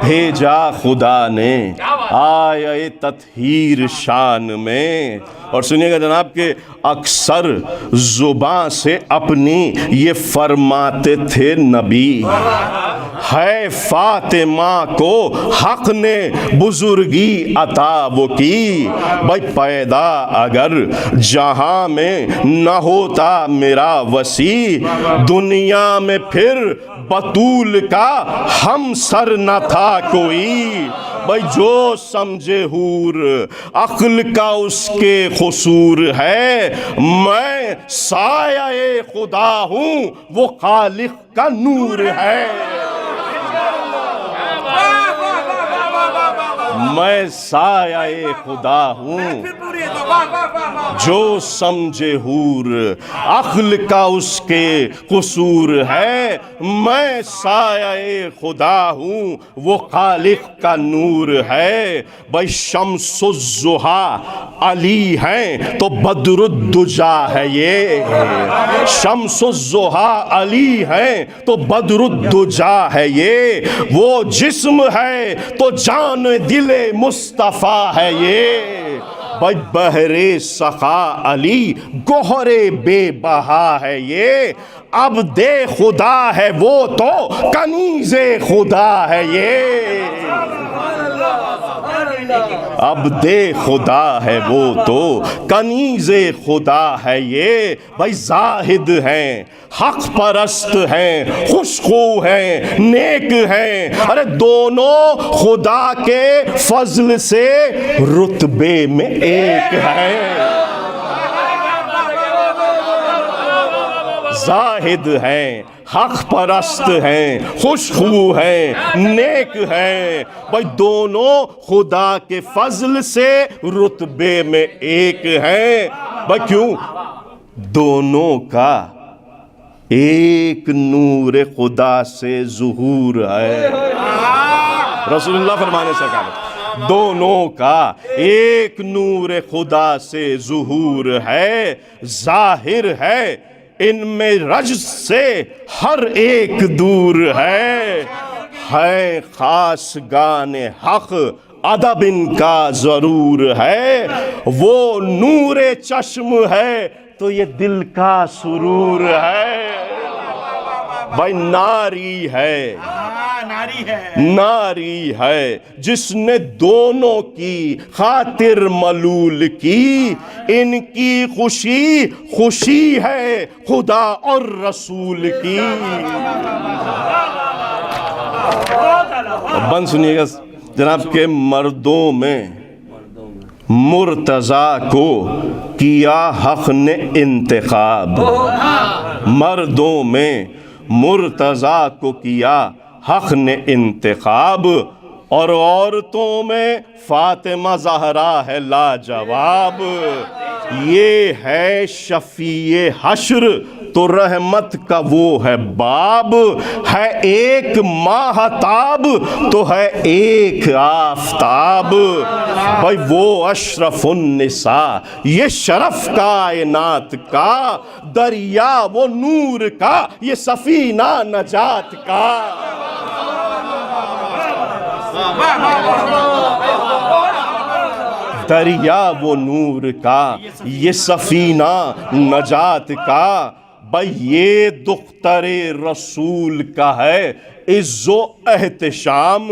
بھیجا خدا نے آیہ تطہیر شان میں۔ اور سنیے گا جناب کہ اکثر زباں سے اپنی یہ فرماتے تھے نبی، ہے فاطمہ کو حق نے بزرگی عطا وہ کی، بھائی پیدا اگر جہاں میں نہ ہوتا میرا وسیع، دنیا میں پھر بطول کا ہم سر نہ تھا کوئی، بھائی جو سمجھے حور عقل کا اس کے قصور ہے، میں سایہ خدا ہوں وہ خالق کا نور ہے، میں سایہ خدا ہوں جو سمجھے حور عقل کا اس کے قصور ہے، میں سایہ خدا ہوں وہ خالق کا نور ہے، بھائی شمس الضحیٰ علی ہیں تو بدر الدجا ہے یہ، شمس الضحیٰ علی ہیں تو بدر الدجا ہے یہ، وہ جسم ہے تو جان دل مصطفیٰ ہے یہ، بھائی بحر سخا علی گوہر بے بہا ہے یہ، عبد خدا ہے وہ تو کنیز خدا ہے یہ، عبد خدا ہے وہ تو کنیز خدا ہے یہ، بھائی زاہد ہیں حق پرست ہیں خوشخو ہیں نیک ہیں، ارے دونوں خدا کے فضل سے رتبے میں ایک ہیں، زاہد ہیں حق پرست ہیں خوشخو ہیں نیک ہیں، بھائی دونوں خدا کے فضل سے رتبے میں ایک ہیں، بھائی کیوں دونوں کا ایک نور خدا سے ظہور ہے، رسول اللہ فرمانے سے کہا دونوں کا ایک نور خدا سے ظہور ہے، ظاہر ہے ان میں رجز سے ہر ایک دور ہے خاص گان حق ادب ان کا ضرور ہے، وہ نور چشم ہے تو یہ دل کا سرور ہے، بھائی ناری ہے ناری ہے جس نے دونوں کی خاطر ملول کی، ان کی خوشی خوشی ہے خدا اور رسول کی۔ بند سنیے گا جناب کہ مردوں میں مرتضیٰ کو کیا حق نے انتخاب، مردوں میں مرتضیٰ کو کیا حق نے انتخاب، اور عورتوں میں فاطمہ زہرا ہے لاجواب. یہ ہے شفیع حشر تو رحمت کا وہ ہے باب. ہے ایک ماہتاب تو ہے ایک آفتاب. بھائی وہ اشرف النساء یہ شرف کائنات کا. دریا وہ نور کا یہ سفینہ نجات کا. دریا وہ نور کا یہ سفینہ نجات کا. بھائی یہ دختر رسول کا ہے عز و احتشام.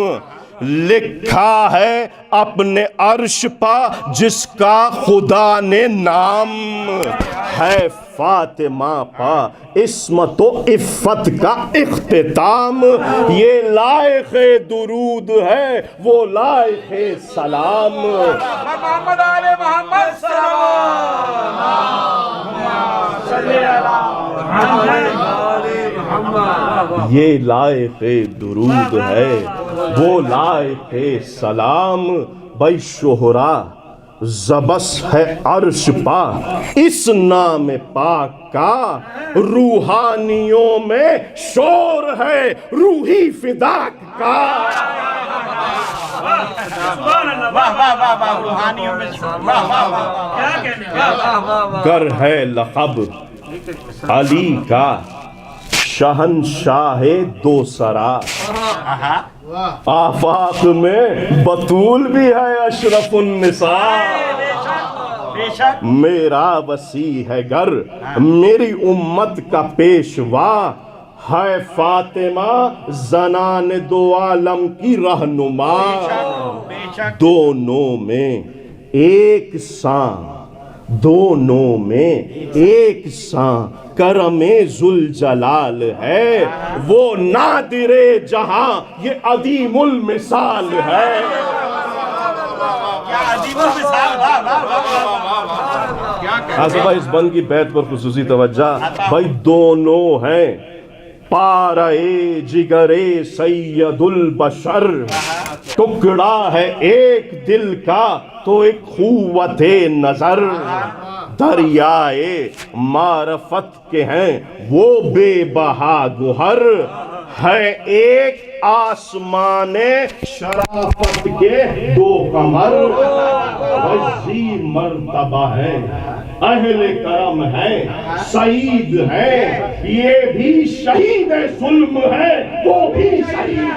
لکھا ہے اپنے عرش پا جس کا خدا نے نام. ہے فاطمہ پا عصمت و عفت کا اختتام. یہ لائق درود ہے وہ لائق سلام. محمد آل محمد یہ لائق درود ہے وہ لائق سلام. بھائی شہرا زبس ہے عرش پا اس نام پاک کا. روحانیوں میں شور ہے روحی فداک کا. گر ہے لقب علی کا شہنشاہ دو سرا. آفاق میں بطول بھی ہے اشرف النساء. میرا وسیع ہے گر میری امت کا پیشوا. ہے فاطمہ زنان دو عالم کی رہنما. دونوں میں ایک ساں دونوں میں ایک ساں کرم ذوالجلال ہے. وہ نادر جہاں یہ عظیم المثال ہے. بھائی اس بند کی بیت پر خصوصی توجہ. بھائی دونوں ہیں پارے جگرے سید البشر. ٹکڑا ہے ایک دل کا تو ایک قوت نظر. دریائے معرفت کے ہیں وہ بے بہا گوہر. ہے ایک آسمان شرافت کے دو قمر. عظیم مرتبہ ہے اہل کرم ہے سعید ہے. یہ بھی شہید ظلم ہے وہ بھی شہید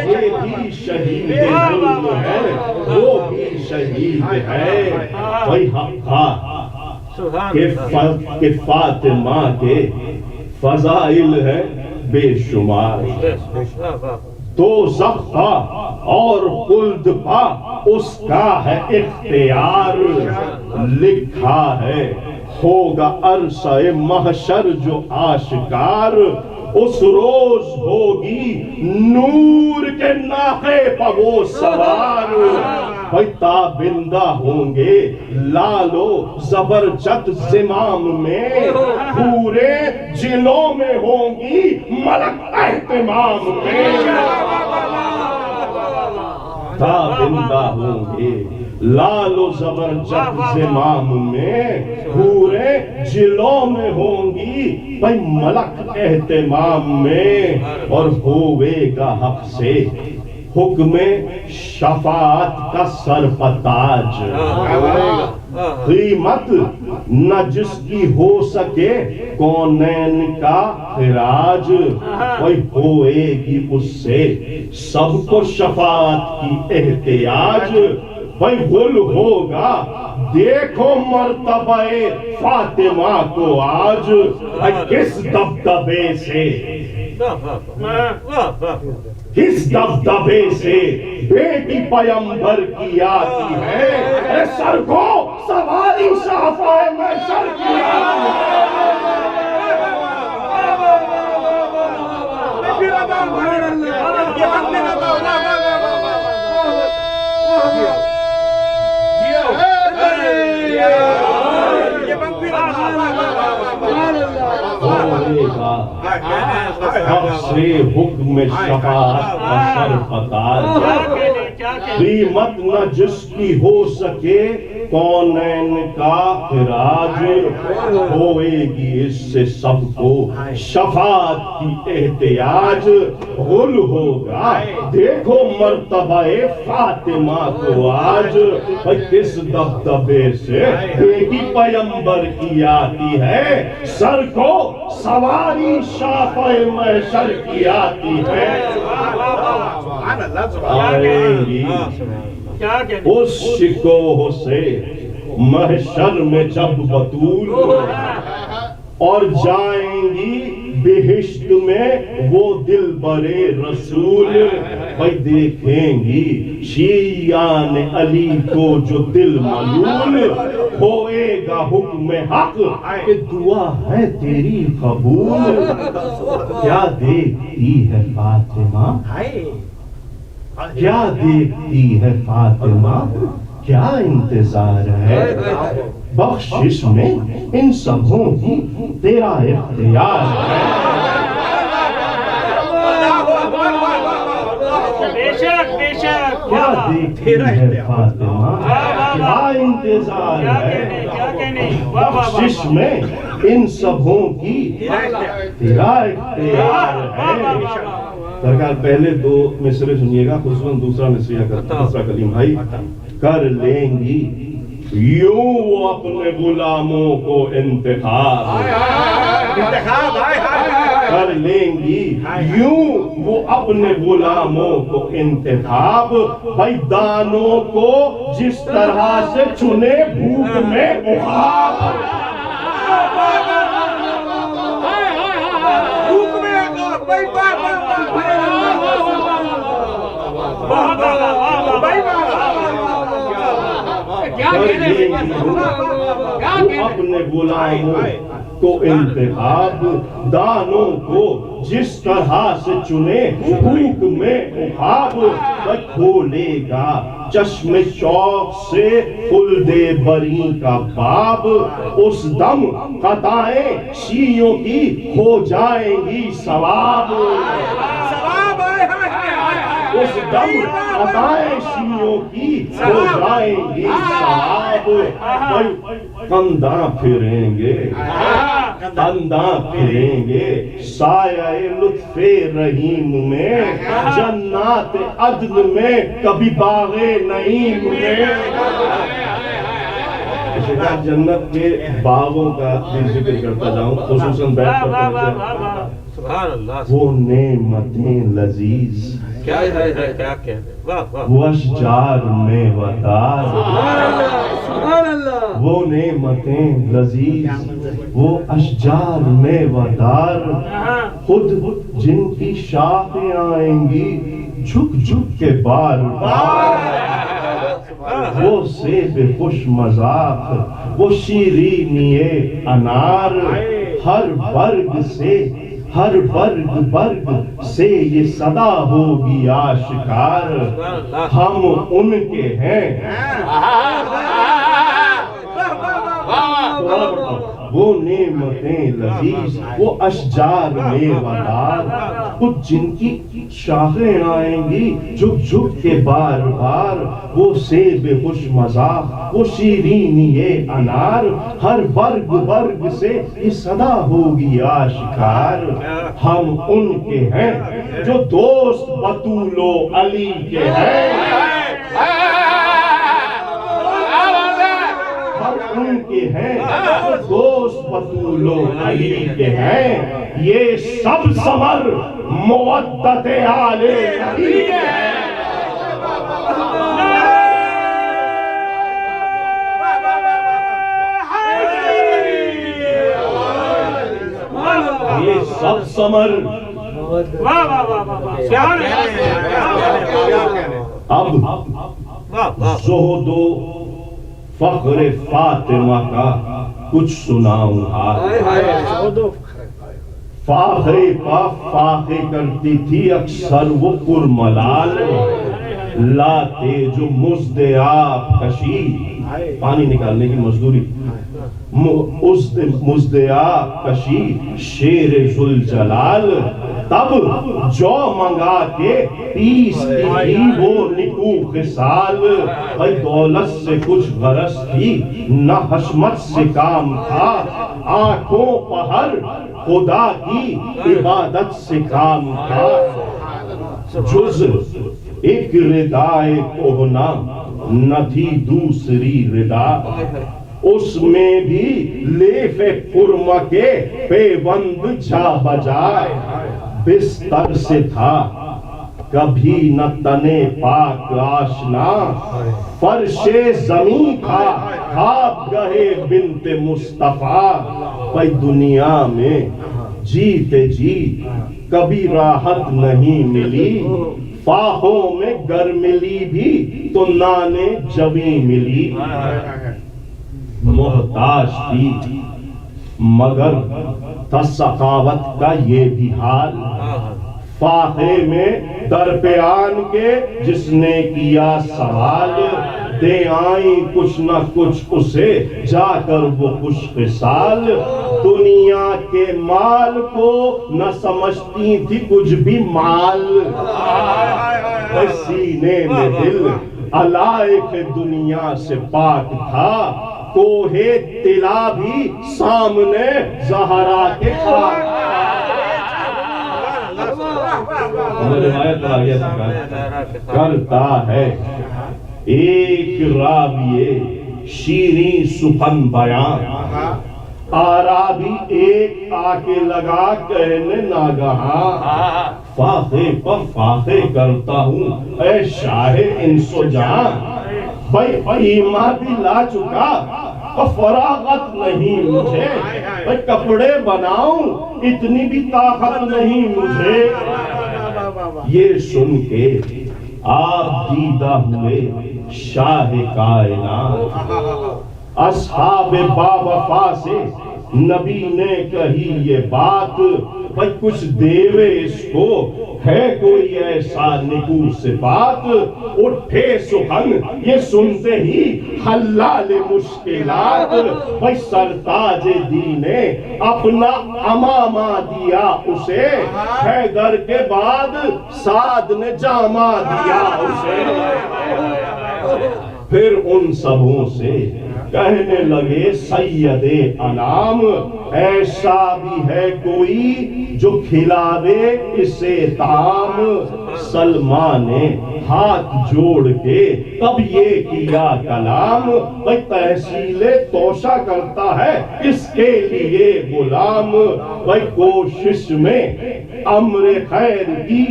یہ بھی شہید ظلم ہے وہ بھی شہید ہے. بھائی کہ فاطمہ کے فضائل ہے بے شمار. دوزخ پا اور خلد پا اس کا ہے اختیار. لکھا ہے ہوگا عرصہ محشر جو آشکار. اس روز ہوگی نور کے ناقے پا وہ سوار. بھائی تابندہ ہوں گے لالو زبرجد زمام میں. پورے جلوں میں ہوں گی ملک اہتمام میں. تابندہ ہوں گے لالو زبرجد زمام میں. پورے جلوں میں ہوں گی بھائی ملک اہتمام میں. اور ہوئے گا حق سے حکم شفاعت کا سرپتاج. قیمت نہ جس کی ہو سکے کونین کا خراج. کوئی ہوئے گی اس سے سب کو شفاعت کی احتیاج. بھائی غل ہوگا دیکھو مرتبہ فاطمہ کو آج. کس دبدبے سے کس دبدبے سے بیٹی پیمبر کی آتی ہے. اے سر کو سواری صحفہ محشر کی آتی ہے. حق سے حکم شفاعت کا سر قطار قیمت نہ جس کی ہو سکے کونین کا خراج ہوئے گی اس سے سب کو شفاعت کی احتیاج غل ہوگا دیکھو مرتبہ فاطمہ کو آج کس دبدبے سے بیٹی پیمبر کی آتی ہے سر کو سواری شافع محشر کی آتی ہے آئیں گی اس شکوہ سے محشر میں جب بطول اور جائیں گی بہشت میں وہ دل برے رسول بھائی دیکھیں گی شیعان علی کو جو دل ملول ہوئے گا حکم حق کہ دعا ہے تیری قبول کیا دیکھتی ہے فاطمہ کیا دیکھتی ہے فاطمہ کیا انتظار ہے بخشش میں ان سبوں کی تیرا اختیار ہے کیا دیکھتی ہے فاطمہ کیا انتظار ہے بخشش میں ان سبوں کی تیرا اختیار ہے سرکار پہلے دو مصرے سنیے گا خصوصاً دوسرا مصریہ کرتا دوسرا کلیم بھائی کر لیں گی یوں وہ اپنے غلاموں کو انتخاب کر لیں گی یوں وہ اپنے غلاموں کو انتخاب بھائی دانوں کو جس طرح سے چنے بھوک میں عقاب اپنے غلاموں کو انتخاب دانوں کو جس طرح سے چنے بھوک میں عقاب کھولے گا چشم شوق سے خلد بری کا باب اس دم خطائیں شیعوں کی ہو جائیں گی ثواب اس دم خطائیں شیعوں کی ہو جائیں گی ثواب کندھا پھریں گے کندھا پھریں گے سایہ لطف رحیم میں جنات عدن میں کبھی باغ نعیم میں جنت کے باغوں کا بھی ذکر کرتا جاؤں خصوصاً بیٹھ کرتا وہ نعمتیں لذیذ وہ اشجار میں ودار وہ نعمتیں لذیذ وہ اشجار میں ودار خود جن کی شاخیں آئیں گی جھک جھک کے بار وہ سیب خوش مذاق وہ شیرینی انار ہر برگ سے یہ صدا ہوگی آشکار ہم ان کے ہیں وہ نعمتیں لذیذ وہ اشجار میں ودار خود جن کی شاخیں آئیں گی جھک جھک کے بار بار وہ سیب خوش مذاق وہ شیرینی انار ہر برگ سے یہ صدا ہوگی آشکار ہم ان کے ہیں جو دوست بطول و علی کے ہیں ان کے ہیں دوست بطول و علی کے ہیں یہ سب ثمر مودت آل نبی کے ہیں یہ سب ثمر اب زہد و فخر فاطمہ کا کچھ سناؤں فاخرے پا فاخے کرتی تھی اکثر وہ پرملال لاتے جو مزد آب کشی، پانی نکالنے کی مزدوری، مزد آب کشی شیر ذوالجلال، تب جو منگا کے پیستی وہ نکو خصال، بھائی دولت سے کچھ غرض تھی نہ حشمت سے کام تھا، آنکھوں پہر خدا کی عبادت سے کام تھا، جز ایک ردائے کہنا نہ تھی دوسری ردا، اس میں بھی لیف کرما کے پیوند جا بجائے، بستر سے تھا کبھی نہ تنے پاک آشنا، فرش زمین تھا خواب گہے بنت مصطفیٰ، بھائی دنیا میں جیتے جی کبھی راحت نہیں ملی، فاہوں میں گر ملی بھی تو نانے جویں ملی، محتاج تھی مگر تھا سخاوت کا یہ بھی حال، فاقے میں در پہ آن کے جس نے کیا سوال، دے آئیں کچھ نہ کچھ اسے جا کر وہ خوش خصال، دنیا کے مال کو نہ سمجھتی تھی کچھ بھی مال، سینے میں دل علائق دنیا سے پاک تھا، کوہ طلا بھی سامنے زہرا کے خاک، کرتا ہے ایک راویے شیریں سخن بیان، آرابی ایک آکے لگا کہنے ناگہاں، فاقے پر فاقے کرتا ہوں اے شاہ انس و جان، بھائی ایمہ بھی لا چکا فراغت نہیں مجھے، بھائی کپڑے بناؤں اتنی بھی طاقت نہیں مجھے، یہ سن کے آپ دیدہ ہوئے شاہ کائنات، اصحاب با وفا سے نبی نے کہی یہ بات، بھائی کچھ دیوے اس کو ہے کوئی ایسا نکو صفات، اٹھے سخن یہ سنتے ہی حلال مشکلات، بھائی سرتاج دین نے اپنا امامہ دیا اسے، حیدر کے بعد سعد نے جامہ دیا اسے، پھر ان سبوں سے کہنے لگے سید انام، ایسا بھی ہے کوئی جو کھلاوے اسے طعام، سلمان نے ہاتھ جوڑ کے تب یہ کیا کلام، بھائی تحصیل توشہ کرتا ہے اس کے لیے غلام، بھائی کوشش میں امر خیر کی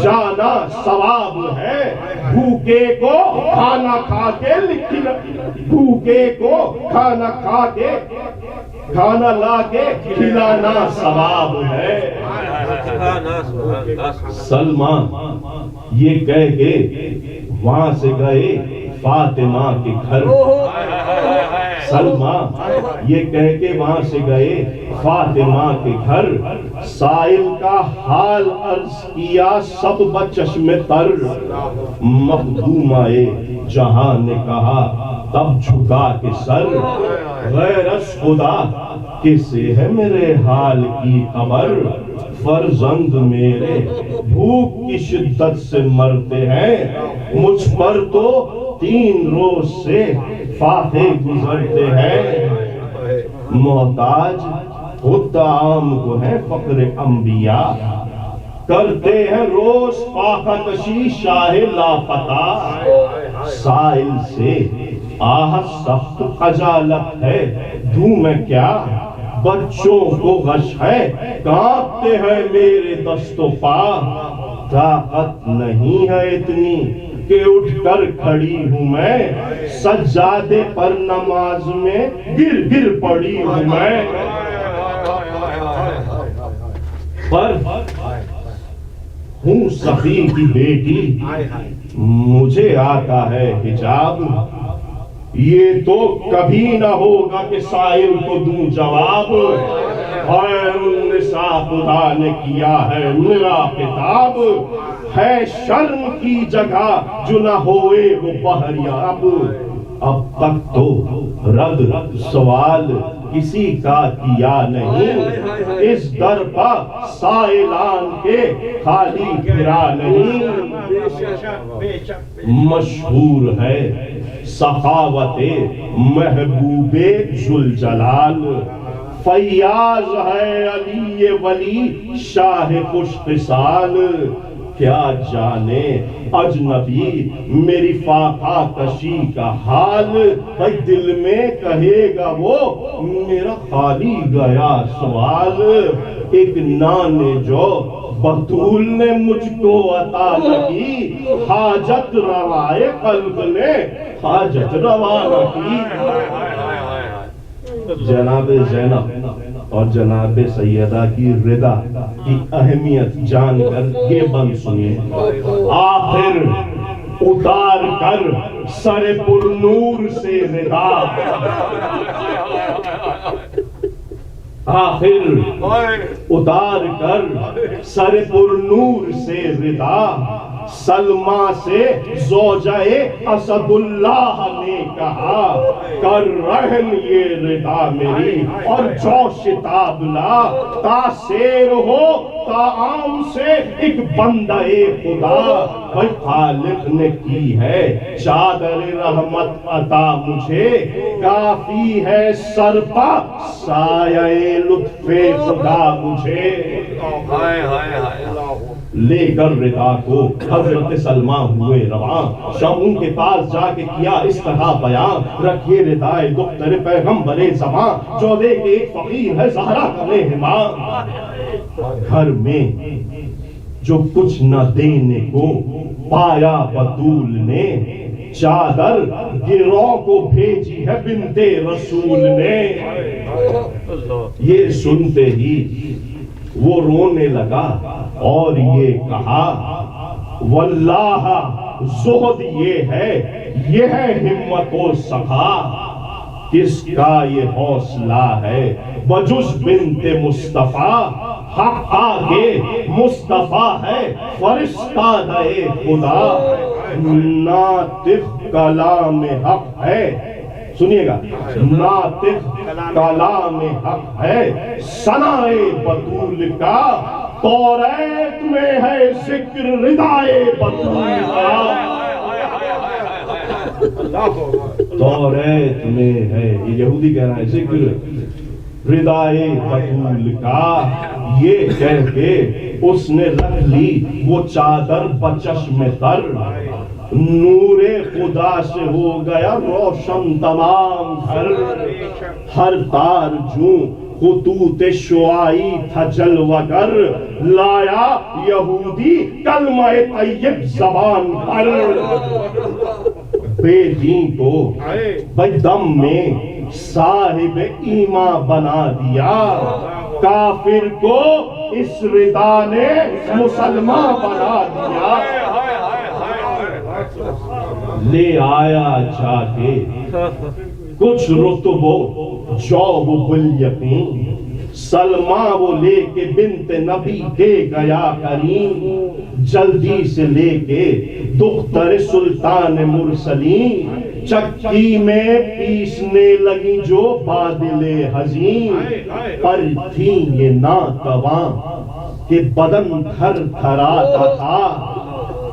جانا ثواب ہے، بھوکے کو کھانا کھا کے بھوکے کو کھانا کھا کے کھانا لا کے کھلانا ثواب ہے، سلمان یہ کہہ کے وہاں سے گئے فاطمہ کے گھر، سلمہ یہ کہہ کے وہاں سے گئے فاطمہ کے گھر، سائل کا حال عرض کیا سب بچشم تر، مخدومہ جہاں نے کہا تب جھکا کے سر، غیرش خدا کسے ہے میرے حال کی خبر، فرزند میرے بھوک کی شدت سے مرتے ہیں، مجھ پر تو 3 روز سے فاتح گزرتے ہیں، محتاج خود طعام کو ہے فقر انبیاء، کرتے ہیں روز فاقہ کشی شاہ لاپتہ، سائل سے آہت سخت خجالت ہے دوں میں کیا، بچوں کو غش ہے کانپتے ہیں میرے دست و پا، طاقت نہیں ہے اتنی کہ اٹھ کر کھڑی ہوں میں، سجادے پر نماز میں گر گر پڑی ہوں میں، پر ہوں سخی کی بیٹی مجھے آتا ہے حجاب، یہ تو کبھی نہ ہوگا کہ سائل کو دوں جواب، خیر النساء خدا نے کیا ہے میرا خطاب، ہے شرم کی جگہ جو نہ ہوئے وہ بحریاب، اب تک تو رد سوال کسی کا کیا نہیں، اس در پر سائلان کے خالی پھرا نہیں، مشہور ہے سخاوت محبوب ذوالجلال، فیاض ہے علی ولی شاہ خوش خصال، کیا جانے اجنبی میری فاقہ کشی کا حال، بھائی دل میں کہے گا وہ میرا خالی گیا سوال، ایک نانے جو بطول نے مجھ کو عطا کی، حاجت روائے قلب نے حاجت روا نہ کی۔ جناب زینب اور جناب سیدہ کی رضا کی اہمیت جان کر یہ بند سنیے، آخر اتار کر سر پر نور سے رضا، آخر اتار کر سر پر نور سے رضا، سلمہ سے زوجہ اسد اللہ نے کہا کر رہن یہ رضا میری، اور جو شتاب لا تا سیر ہو تا عام سے ایک بندہ خدا، بھائی خالق نے کی ہے چادر رحمت عطا مجھے، کافی ہے سر پا سایہ لطف خدا مجھے، لے کر رضا کو حضرت سلمہ ہوئے رواں، شام ان کے پاس جا کے کیا اس طرح بیان، رکھیے ردائے دختر پیغمبر زمان، جو لے کے ایک فقیر ہے زہرا کرے ماں، گھر میں جو کچھ نہ دینے کو پایا بطول نے، چادر گروہ کو بھیجی ہے بنت رسول نے، یہ سنتے ہی وہ رونے لگا اور یہ کہا واللہ زہد یہ ہے ہمت و سخا، کس کا یہ حوصلہ ہے بجز بنت مصطفیٰ، حق آگے مصطفیٰ ہے فرشتہ خدا، ناطق کلام حق ہے، سنیے گا ناطق کلام حق ہے، ثنائے بطول کا توریت میں ہے ذکر ردائے بطول کا، توریت میں ہے، یہ یہودی کہہ رہا ہے ذکر ردائے بطول کا، یہ کہہ کے اس نے رکھ لی وہ چادر بچشم تر، نور خدا سے ہو گیا روشن تمام گھر، ہر تار جوں خطوط شعائی تھا جلوہ گر، لایا یہودی کلمہ طیب زبان پر، بے دین کو بدم میں صاحب ایمان بنا دیا، کافر کو اس رضا نے مسلمان بنا دیا، لے آیا جا کے کچھ رتب و جوب بالیقین، سلمہ وہ لے کے بنت نبی دے گیا کریم، جلدی سے لے کے دختر سلطان مرسلین، چکی میں پیسنے لگی جو بادل حزین، پر تھی یہ ناتواں کہ بدن تھر تھراتا تھا،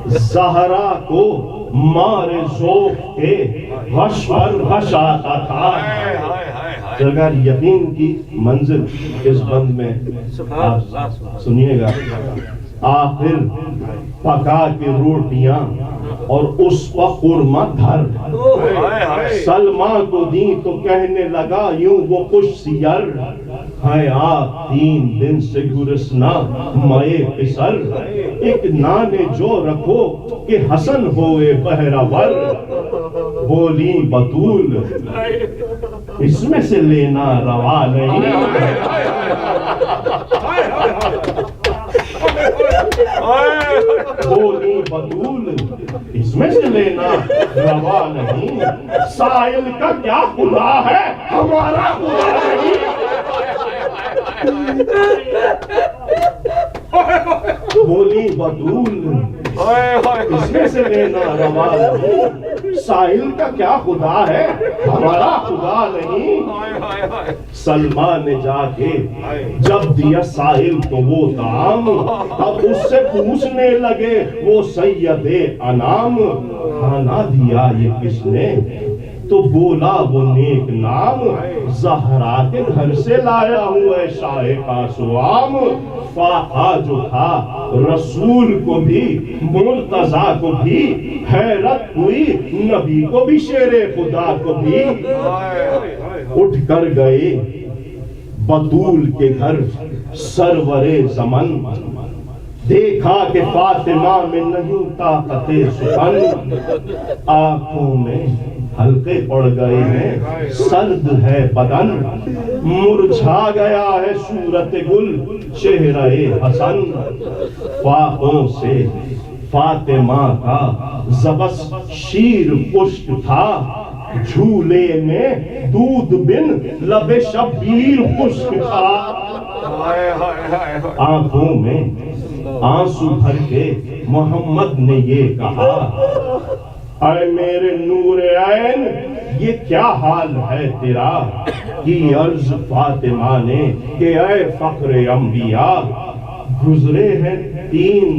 زہرا کو مارے ذوق کے غش پر غش آتا تھا، اگر یقین کی منزل اس بند میں آپ سنیے گا، آخر پکا کے روٹیاں اور اس پر خورما دھر، سلمہ کو دیں تو کہنے لگا یوں وہ خوش سیر، ہے آپ 3 دن سے گرسنا مائے پسر، ایک نانے جو رکھو کہ حسن ہوئے بہرور، بولی بطول اس میں سے لینا روا نہیں، بولی بطول اس میں سے لینا روا نہیں، سائل کا کیا خدا ہے ہمارا خدا نہیں، بولی بطول اس میں سے لینا روا نہیں، ساحل کا کیا خدا ہے ہمارا خدا نہیں۔ سلمہ نے جا کے جب دیا ساحل کو وہ دام، اب اس سے پوچھنے لگے وہ سید انام، کھانا دیا یہ کس نے؟ تو بولا وہ نیک نام، زہرا کے گھر سے لایا ہوں اے شاہ کا سوام۔ فاقہ جو تھا رسول کو بھی مرتضیٰ کو بھی، حیرت ہوئی نبی کو بھی شیر خدا کو بھی۔ اٹھ کر گئے بطول کے گھر سرور زمن، دیکھا کہ فاطمہ میں نہیں طاقت سخن، آنکھوں میں حلقے پڑ گئے ہیں سرد ہے بدن، مرجھا گیا ہے صورت گل چہرہ حسن۔ فاقوں سے فاطمہ کا زبس شیر پشت تھا، جھولے میں دودھ بن لب شبیر خشک تھا۔ آنکھوں میں آنسو بھر کے محمد نے یہ کہا، اے میرے نور عین یہ کیا حال ہے تیرا؟ کی عرض فاطمہ نے کہ اے فخر انبیاء، گزرے ہیں 3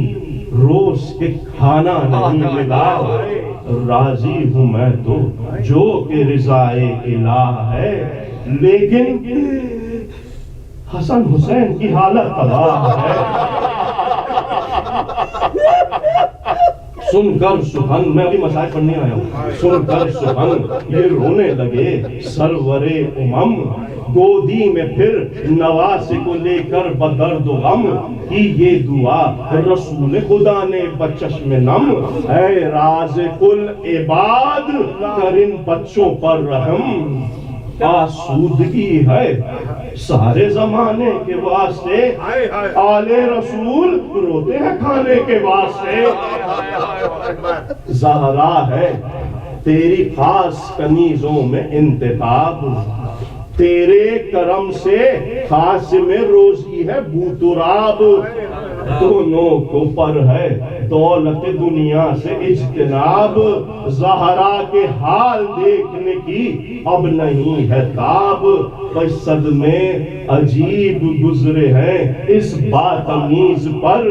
روز کے کھانا نہیں ملا، راضی ہوں میں تو جو کہ رضائے الہ ہے، لیکن حسن حسین کی حالت تباہ ہے۔ سن کر سخن، میں ابھی مسائل پڑھنے آیا ہوں، سن کر سخن یہ رونے لگے سرور امم، گودی میں پھر نواز کو لے کر بدرد و غم، کی یہ دعا رسول خدا نے بچشم نم، اے رازق العباد کر ان بچوں پر رحم۔ آسودگی ہے سارے زمانے کے واسطے، آل رسول روتے ہیں کھانے کے واسطے۔ زہرا ہے تیری خاص کنیزوں میں انتخاب، تیرے کرم سے خاص میں روزی ہے بوتراب، دونوں کو پر ہے دولت دنیا سے اجتناب، زہرا کے حال دیکھنے کی اب نہیں ہے تاب، صدمے عجیب گزرے ہیں اس باتمیز پر،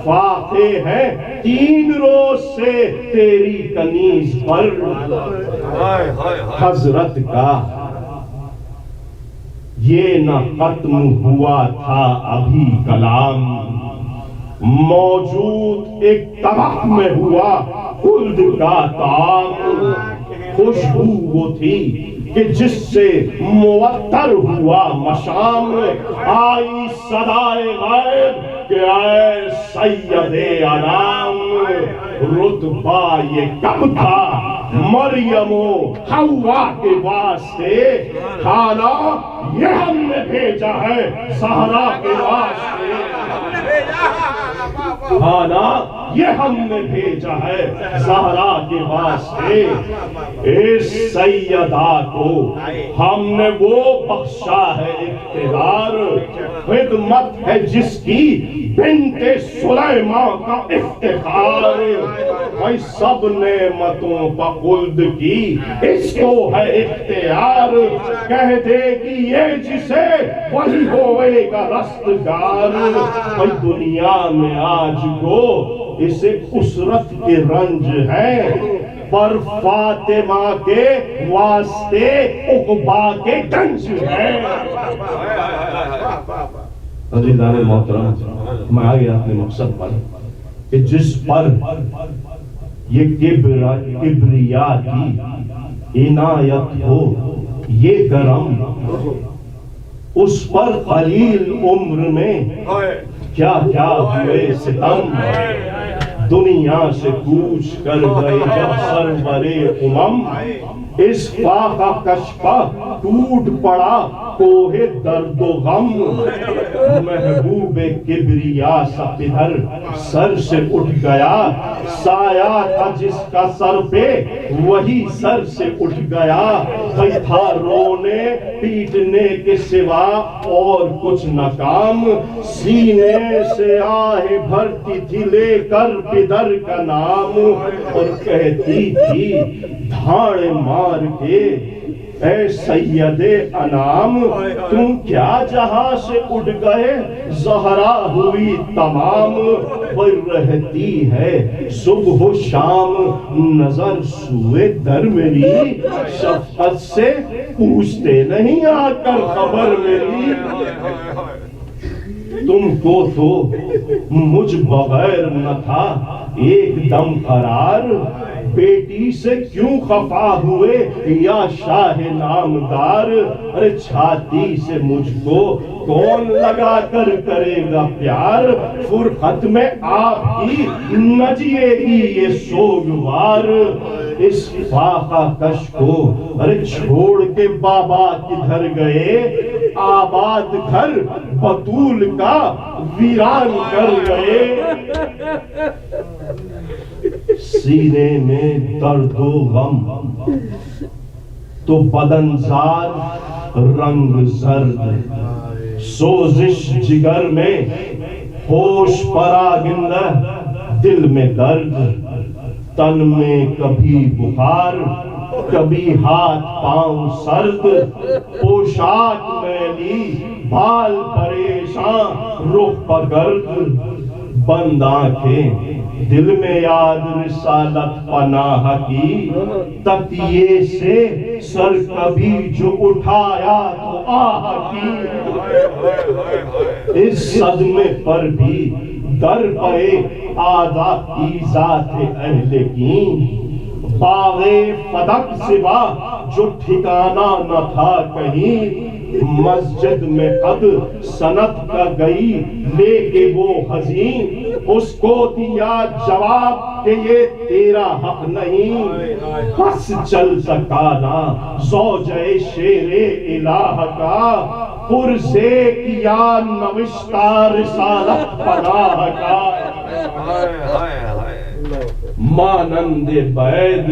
فاقے ہیں 3 روز سے تیری کنیز پر۔ حضرت کا یہ نہ ختم ہوا تھا ابھی کلام، موجود ایک طبق میں ہوا خلد کا طعام، خوشبو وہ تھی کہ جس سے معطر ہوا مشام، آئی صدائے غیب کہ اے سید انام، رتبہ یہ کب تھا مریم و حوا کے واسطے، کھانا یہ ہم نے بھیجا ہے زہرا کے واسطے، کھانا یہ ہم نے بھیجا ہے زہرا کے واسطے، اس سیدہ کو ہم نے وہ بخشا ہے اقتدار، خدمت ہے جس کی بنت سلیمان کا افتخار، بھائی سب نعمتوں پہ خلد کی اس کو ہے اختیار، کہہ دے کہ یہ جسے وہی ہوئے گا رستگار، بھائی دنیا میں آج کو اسے اسرت کے رنج ہے، پر فاطمہ کے واسطے عقبہ کے گنج ہے۔ عزیزان محترم، میں آ گیا اپنے مقصد پر کہ جس پر یہ کبریا کی عنایت ہو یہ کرم، اس پر قلیل عمر میں کیا کیا ہوئے ستم، دنیا سے کوچ کر گئے جب سرور امم، اس فاقہ کشفہ ٹوٹ پڑا کوہ درد و غم محبوب کبریا سا پدر سر سے اٹھ گیا سایہ تھا جس کا سر پہ وہی سر سے اٹھ گیا بھئی تھا رونے پیٹنے کے سوا اور کچھ نہ کام سینے سے آہ بھرتی تھی لے کر پدر کا نام اور کہتی تھی دھاڑ مار کے اے سید انام تم کیا جہاں سے اٹھ گئے زہرا ہوئی تمام پر رہتی ہے صبح و شام نظر سوئے در میری شفقت سے پوچھتے نہیں آ کر خبر میری تم کو تو مجھ بغیر نہ تھا ایک دم قرار بیٹی سے کیوں خفا ہوئے یا شاہ نامدار ارے چھاتی سے مجھ کو کون لگا کر کرے گا پیار فرقت میں آپ کی نہ جیے گی یہ سوگوار اس فاقہ کش کو ارے چھوڑ کے بابا کدھر گئے آباد گھر بطول کا ویران کر گئے سینے میں درد و غم تو بدن زار رنگ زرد سوزش جگر میں ہوش پراگندہ دل میں درد تن میں کبھی بخار کبھی ہاتھ پاؤں سرد پوشاک میلی بال پریشان رخ پگرد بند آنکھیں دل میں یاد رسالت پناہ کی تکیے سے سر کبھی جو اٹھایا تو آہ کی اس صدمے پر بھی در پڑے آدھا کی ذات اہل کی باغ فدق سوا جو ٹھکانہ نہ تھا کہیں مسجد میں قد سنت کا گئی لے کے وہ حزین اس کو دیا جواب کہ یہ تیرا حق نہیں بس چل سکا نا زوجہ شیر الہ کا پرزے کیا نوشتہ رسالت پناہ کا مانند بید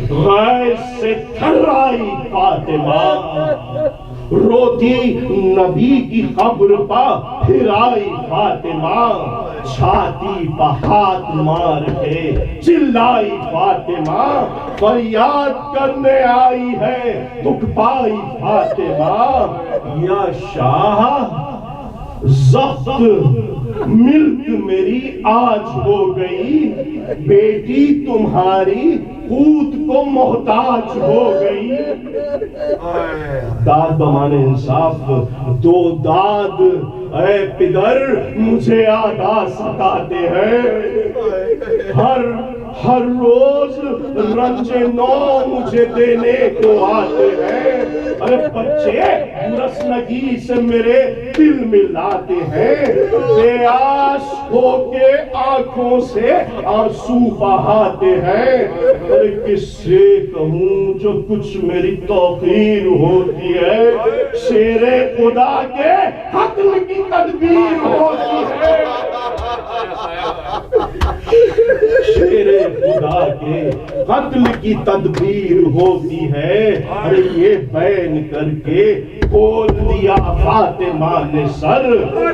غیر سے تھرائی فاطمہ روتی نبی کی قبر پا پھر آئی فاطمہ چھاتی پا ہاتھ مار کے چلائی فاطمہ فریاد کرنے آئی ہے دکھ پائی فاطمہ یا شاہ ضبط ملک میری آج ہو گئی بیٹی تمہاری قوت کو محتاج ہو گئی داد بمانے انصاف دو داد اے پدر مجھے آدھا ستاتے ہیں ہر روز رنج نو مجھے دینے کو آتے ہیں ارے بچے رسنگی سے میرے دل ملاتے ہیں بے آش ہو کے آنکھوں سے آنسو بہاتے ہیں ارے کس سے کہوں جو کچھ میری توقیر ہوتی ہے شیر خدا کے قتل کی تدبیر ہوتی ہے شیر خدا کے قتل کی تدبیر ہوتی ہے ارے یہ بیان کر کے کھول دیا فاطمہ نے سر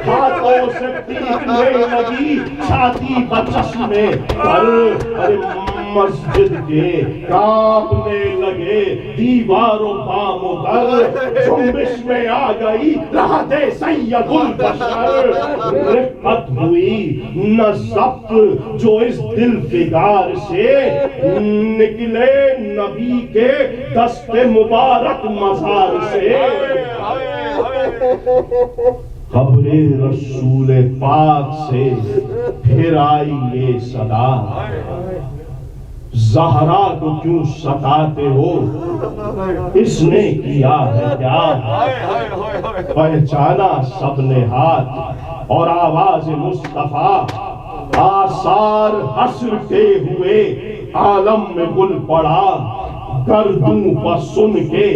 ہاتھوں سے پیٹنے لگی چھاتی بچشمے پر ارے مسجد کے کانپنے لگے دیواروں بام و در جنبش میں آ گئی رہتے سید البشر رفت ہوئی نہ ضبط جو اس دل فگار سے نکلے نبی کے دست مبارک مزار سے قبر رسول پاک سے پھر آئی یہ صدا زہرا کو کیوں ستاتے ہو اس نے کیا ہے کیا پہچانا سب نے ہاتھ اور آواز مصطفیٰ آثار حسر کے ہوئے عالم میں گل پڑا گردوں پر سن کے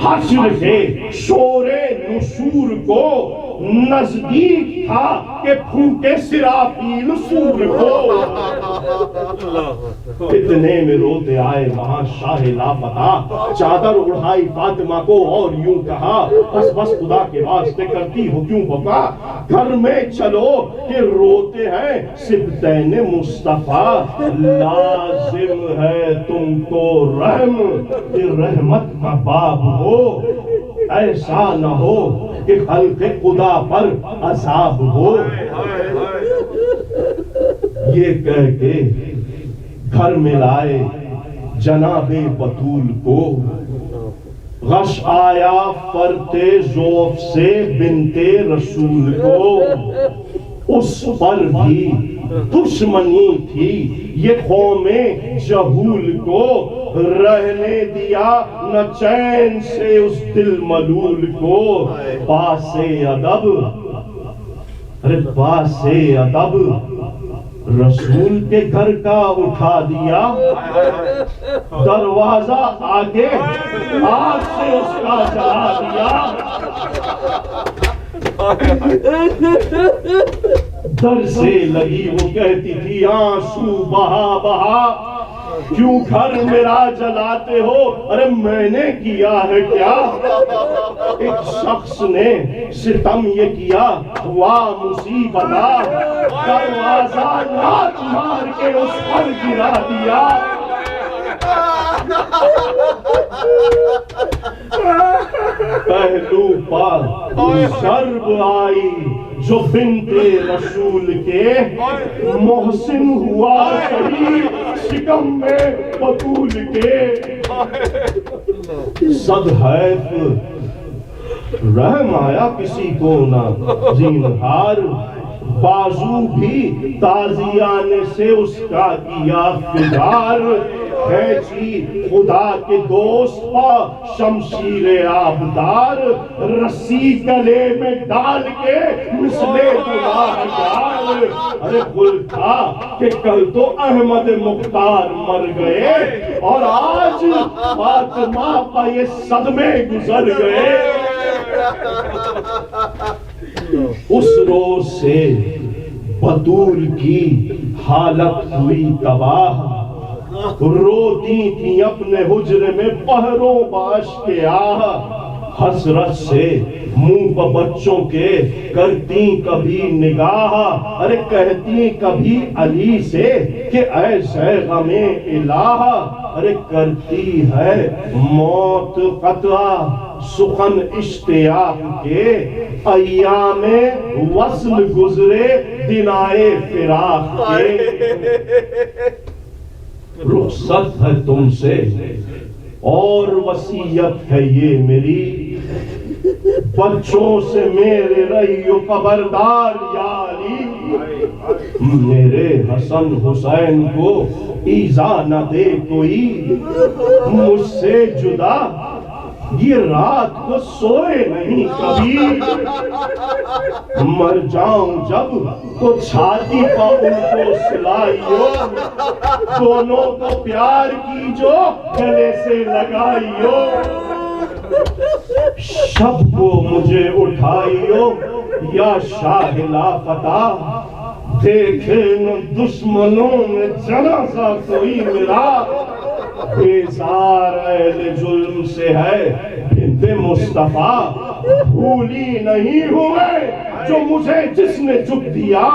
حشر کے شور نشور کو نزدیک تھا کہ پھونکے سرافیل سور کو. اتنے میں روتے آئے وہاں شاہ لاپتہ, چادر اڑائی فاطمہ کو اور یوں کہا, بس بس خدا کے واسطے کرتی ہو کیوں بکا, گھر میں چلو کہ روتے ہیں سبتین مصطفیٰ, لازم ہے تم کو رحم کہ رحمت کا باب ہو, ایسا نہ ہو کہ خلق خدا پر عذاب ہو. یہ کہہ کے گھر میں لائے جناب بطول کو, غش آیا فرتے ذوف سے بنتے رسول کو, اس پر بھی دشمنی تھی یہ قوم جہول کو, رہنے دیا نہ چین سے اس دل ملول کو. پاس ادب, ارے پاس ادب رسول کے گھر کا اٹھا دیا, دروازہ آگے آگ سے اس کا جلا دیا. در سے لگی وہ کہتی تھی آنسو بہا بہا, کیوں گھر میرا جلاتے ہو, ارے میں نے کیا ہے کیا. ایک شخص نے ستم یہ کیا ہوا مصیبتہ, دروازہ لات مار کے اس پر گرا دیا. پہلو پر ضرب آئی جو بنت رسول کے, محسن ہوا شہید شکم میں بطول کے. صد حیف رحم آیا کسی کو نہ زینہار, بازو بھی تازیانے سے اس کا کیا فدار. کھینچی خدا کے دوست پا شمشیر آبدار, رسی گلے میں ڈال کے مسلے گناہگار. ارے گل تھا کہ کل تو احمد مختار مر گئے, اور آج فاطمہ پہ یہ صدمے گزر گئے. اس روز سے بطول کی حالت ہوئی تباہ, روتی تھی اپنے حجرے میں پہروں باش کے آہ. حسرت سے منہ پر بچوں کے کرتی کبھی نگاہ, ارے کہتی کبھی علی سے کہ اے غم الہ, ارے کرتی ہے موت قطع سخن اشتیاق کے, ایام وصل گزرے دنائے فراق کے. رخصت ہے تم سے اور وصیت ہے یہ میری, بچوں سے میرے رہیو خبردار یا علی. میرے حسن حسین کو ایذا نہ دے کوئی, مجھ سے جدا یہ رات کو سوئے نہیں کبھی. مر جاؤں جب تو چھاتی پر ان کو سلائیو, دونوں کو پیار کی جو گلے سے لگائیو. شب کو مجھے اٹھائیو یا شاہ لافتہ, دیکھے نہ دشمنوں میں جنازہ کوئی میرا. بیزار اہل ظلم سے ہے بنت مصطفیٰ, بھولی نہیں ہوئے جو مجھے جس نے جھک دیا.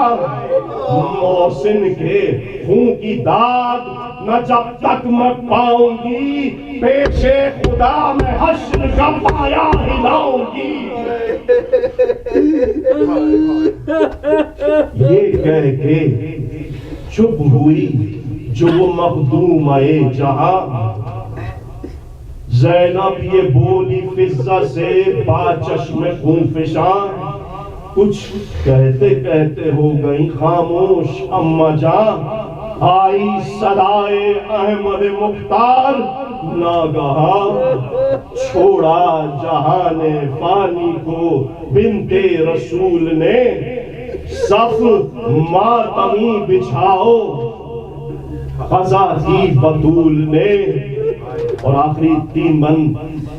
محسن کے خون کی داد نہ جب تک میں پاؤں گی, پیش خدا میں حشر کا پایا ہلاؤں گی. یہ کہہ کے چپ ہوئی جو وہ مخدوم آئے جہاں, زینب یہ بولی فضہ سے با چشم خون فشاں. کچھ کہتے کہتے ہو گئی خاموش اماں جان, آئی صدائے احمد مختار ناگہاں. چھوڑا جہان فانی کو بنت رسول نے, صف ماتمی بچھاؤ قضا دی بطول نے. اور آخری 3 بند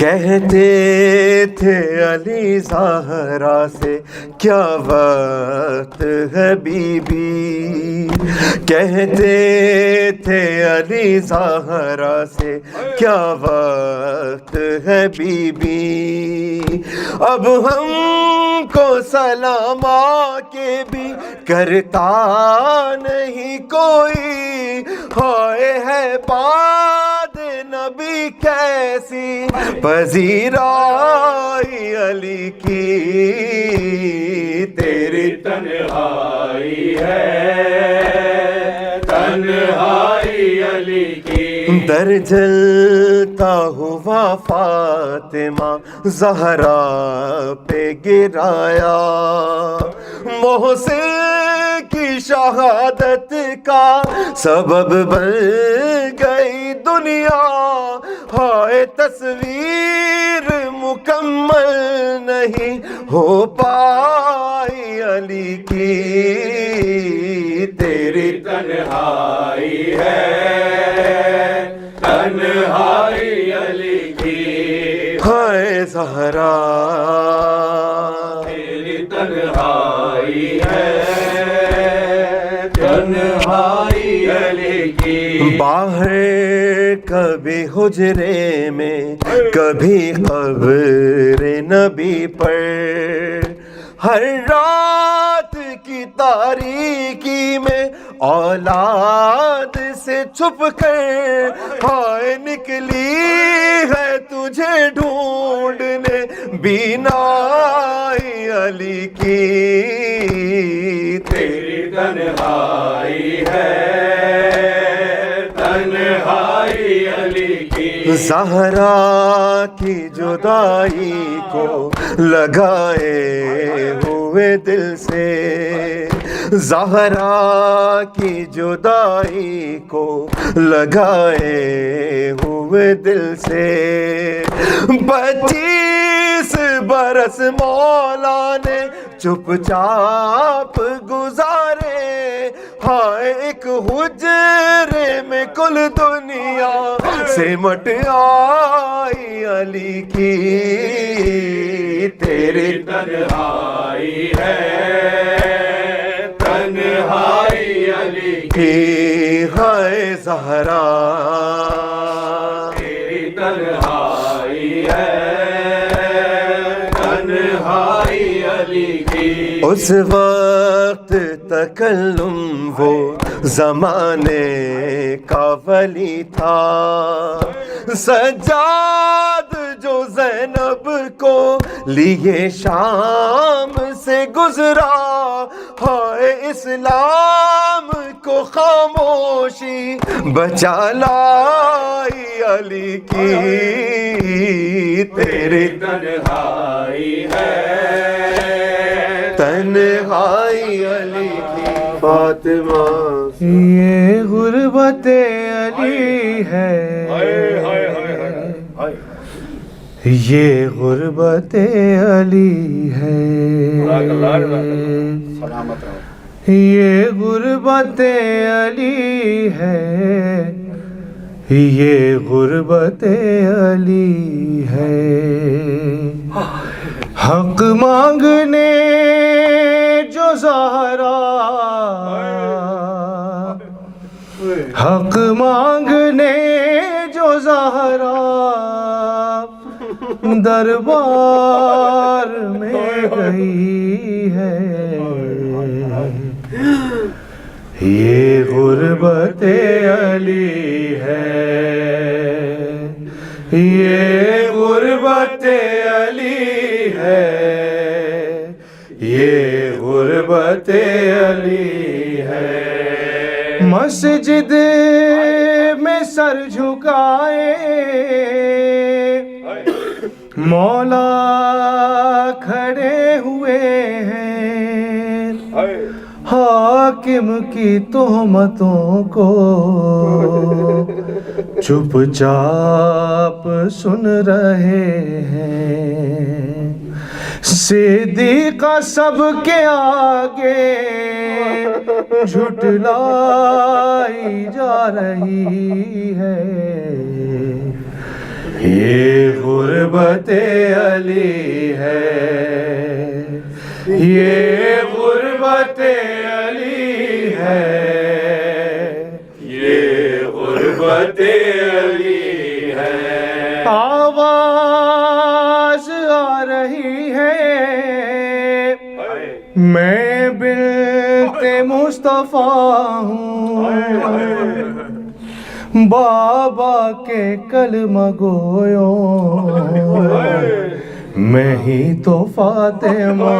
کہتے تھے علی زہرا سے کیا وقت ہے بی بی، کہتے تھے علی زہرا سے کیا وقت ہے بی بی، اب ہم کو سلام کے بھی کرتا نہیں کوئی، ہائے ہے باد نبی کیسی پذیرائی علی کی، تیری تنہائی ہے تنہائی علی کی، در جلتا ہوا فاطمہ زہرا پہ گرایا، محسن کی شہادت کا سبب بن گئی دنیا، ہائے تصویر مکمل نہیں ہو پائی علی کی، تیری تنہائی ہے تنہائی علی کی، ہائے زہرا تیری تنہائی ہے تنہائی علی کی، باہر کبھی حجرے میں کبھی قبر نبی پر، ہر رات کی تاریکی میں اولاد سے چھپ کر، ہائے نکلی ہے تجھے ڈھونڈنے بینائی علی کی، تیری تنہائی ہے تنہائی علی کی، زہرا کی جدائی کو لگائے ہوئے دل سے، زہرا کی جدائی کو لگائے ہوئے دل سے، 25 برس مولا نے چپ چاپ گزارے، ہائے ایک حجرے میں کل دنیا سمٹ آئی علی کی، تیری تنہائی ہے تنہائی علی کی، ہائے زہرا تیری تنہائی ہے تنہائی علی کی، اس وقت تکلم وہ زمانے کا ولی تھا، سجاد جو زینب کو لیے شام سے گزرا، ہائے اسلام کو خاموشی بچا لائی علی کی، تیری تنہائی ہے تنہائی علی کی، فاطمہ یہ غربت علی ہے، یہ غربت علی ہے، یہ غربت علی ہے، یہ غربت علی ہے، حق مانگنے جو زہرا، حق مانگنے جو زہرا دربار میں گئی ہے، یہ غربت علی ہے، یہ غربت علی ہے، یہ غربت علی ہے، مسجد میں سر جھکائے مولا کھڑے ہوئے ہیں، حاکم کی تہمتوں کو چپ چاپ سن رہے ہیں، صدیقہ سب کے آگے جھٹلائی جا رہی ہے، یہ غربت علی ہے، یہ غربت علی ہے، یہ غربت علی ہے۔ آواز آ رہی ہے، میں بنت مصطفیٰ ہوں، بابا کے کلمہ گویوں، میں ہی تو فاطمہ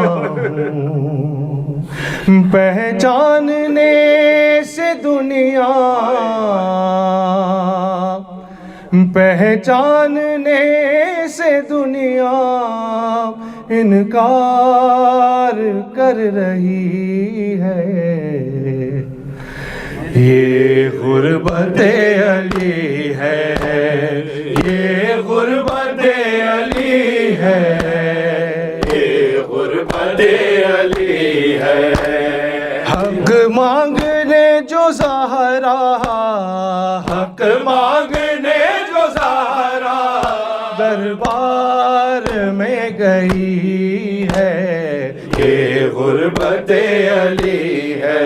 ہوں، پہچاننے سے دنیا، پہچاننے سے دنیا انکار کر رہی ہے۔ یہ غربت علی ہے، یہ غربت علی ہے، یہ غربت علی ہے۔ حق مانگنے جو زہرا، حق مانگنے جو زہرا دربار میں گئی ہے، یہ غربت علی ہے،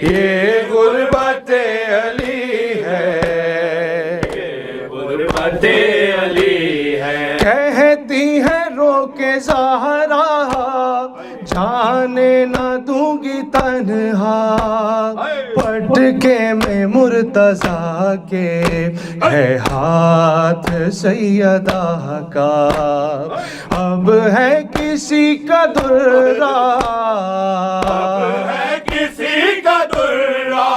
یہ غربت علی ہے، یہ غربت علی ہے۔ کہتی ہے رو کے زہرا، جانے نہ دوں گی تنہا، پٹ کے میں مرتضیٰ کے ہے ہاتھ سیدہ کا، اب ہے کسی کا درہ، اب ہے کسی کا درہ،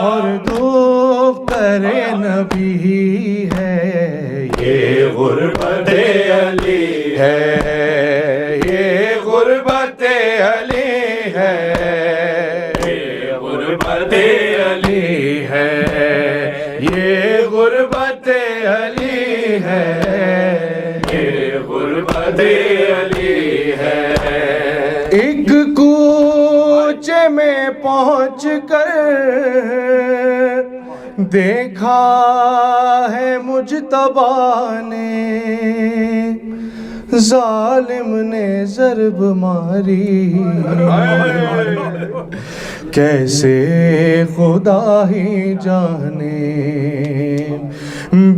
اور دختر نبی ہے، یہ غربت علی ہے، یہ غربت علی ہے، یہ غربت علی ہے، یہ غربت علی ہے، یہ غربت علی ہے۔ ایک کوچے میں پہنچ کر دیکھا ہے مجتبیٰ نے، ظالم نے ضرب ماری، کیسے خدا ہی جانے،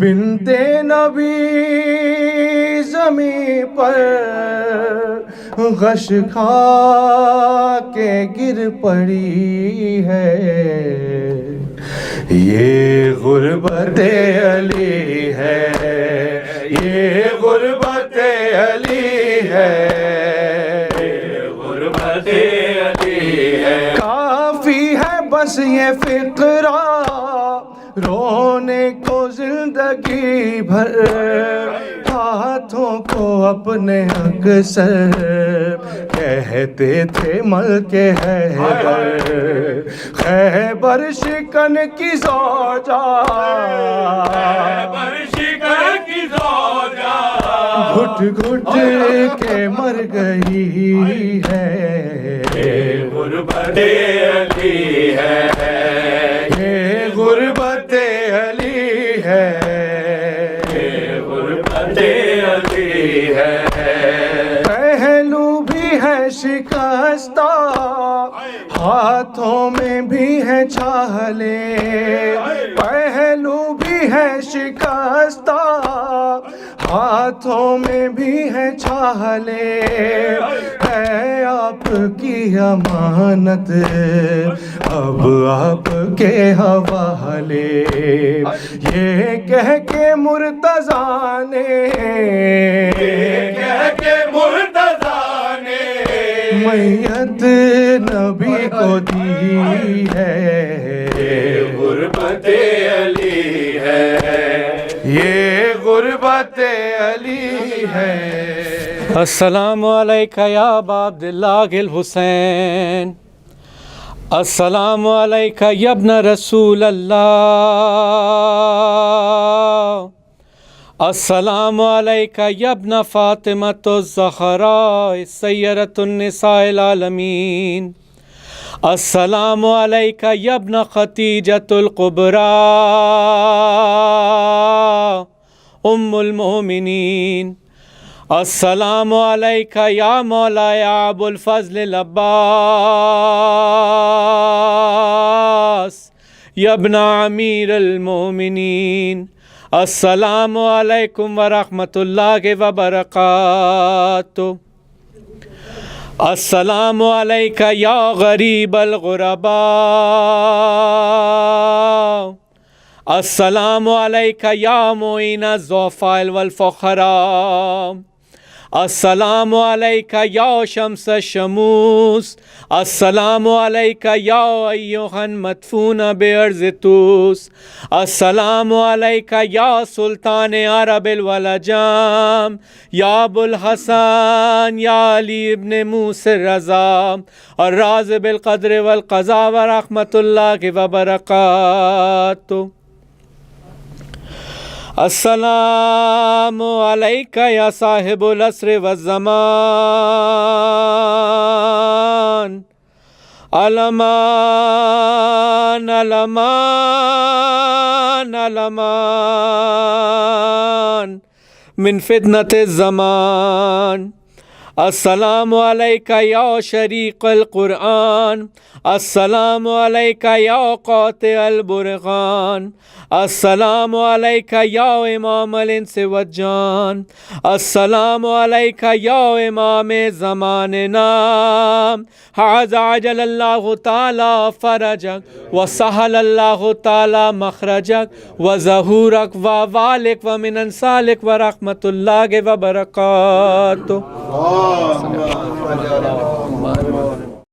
بنت نبی زمین پر غش کھا کے گر پڑی ہے، یہ غربت علی ہے، یہ غربت علی ہے، یہ غربت علی ہے۔ کافی ہے بس یہ فقرہ رونے کو زندگی بھر، ہاتھوں کو اپنے اکثر کہتے تھے ملکہ حیدر، خیبر شکن کی زوجہ، خیبر شکن کی زوجہ گھٹ گھٹ کے مر گئی ہے، یہ غربت علی ہے، یہ غربت علی ہے، یہ غربت علی ہے۔ پہلو بھی ہے شکستہ، ہاتھوں میں بھی ہے چھالے، پہلو بھی ہے شکستہ، ہاتھوں میں بھی ہے چھالے، ہے آپ کی امانت اب آپ کے حوالے، یہ کہہ کے مرتضیٰ نے، یہ کہہ کے مرتضیٰ نے میت نبی کو دی ہے، یہ غربت علی ہے، یہ غربت علی ہے۔ السلام علیکہ یا ابا عبداللہ الحسین، السلام علیکہ یا ابن رسول اللہ، السلام علیکہ یا ابن فاطمۃ الزہراء سیدۃ النساء العالمین، السلام علیکہ یا ابن خدیجۃ الکبریٰ أم المؤمنين. السلام عليك يا مولاي أبو الفضل العباس يا ابن أمير المؤمنين. السلام عليكم ورحمة الله وبركاته. السلام عليك يا غريب الغرباء. السلام عليك يا معين الضعفاء والفقراء. السلام عليك يا شمس الشموس. السلام عليك يا أيها المدفون بأرض توس. السلام عليك يا سلطان عرب الولجام يا أبو الحسن يا علي بن موسى الرضا الراز بالقدر والقضاء ورحمة الله وبركاته. السلام عليك يا صاحب العصر والزمان. الامان الامان الامان من فتنة الزمان. السلام عليك يا شريك القرآن. السلام عليك يا قاطع البرهان. السلام عليك يا إمام الإنس والجان. السلام عليك يا إمام زماننا. هذا عجل الله تعالى فرجك وسهل الله تعالى مخرجك وظهورك ووالك ومن أنصالك ورحمة الله وبركاته.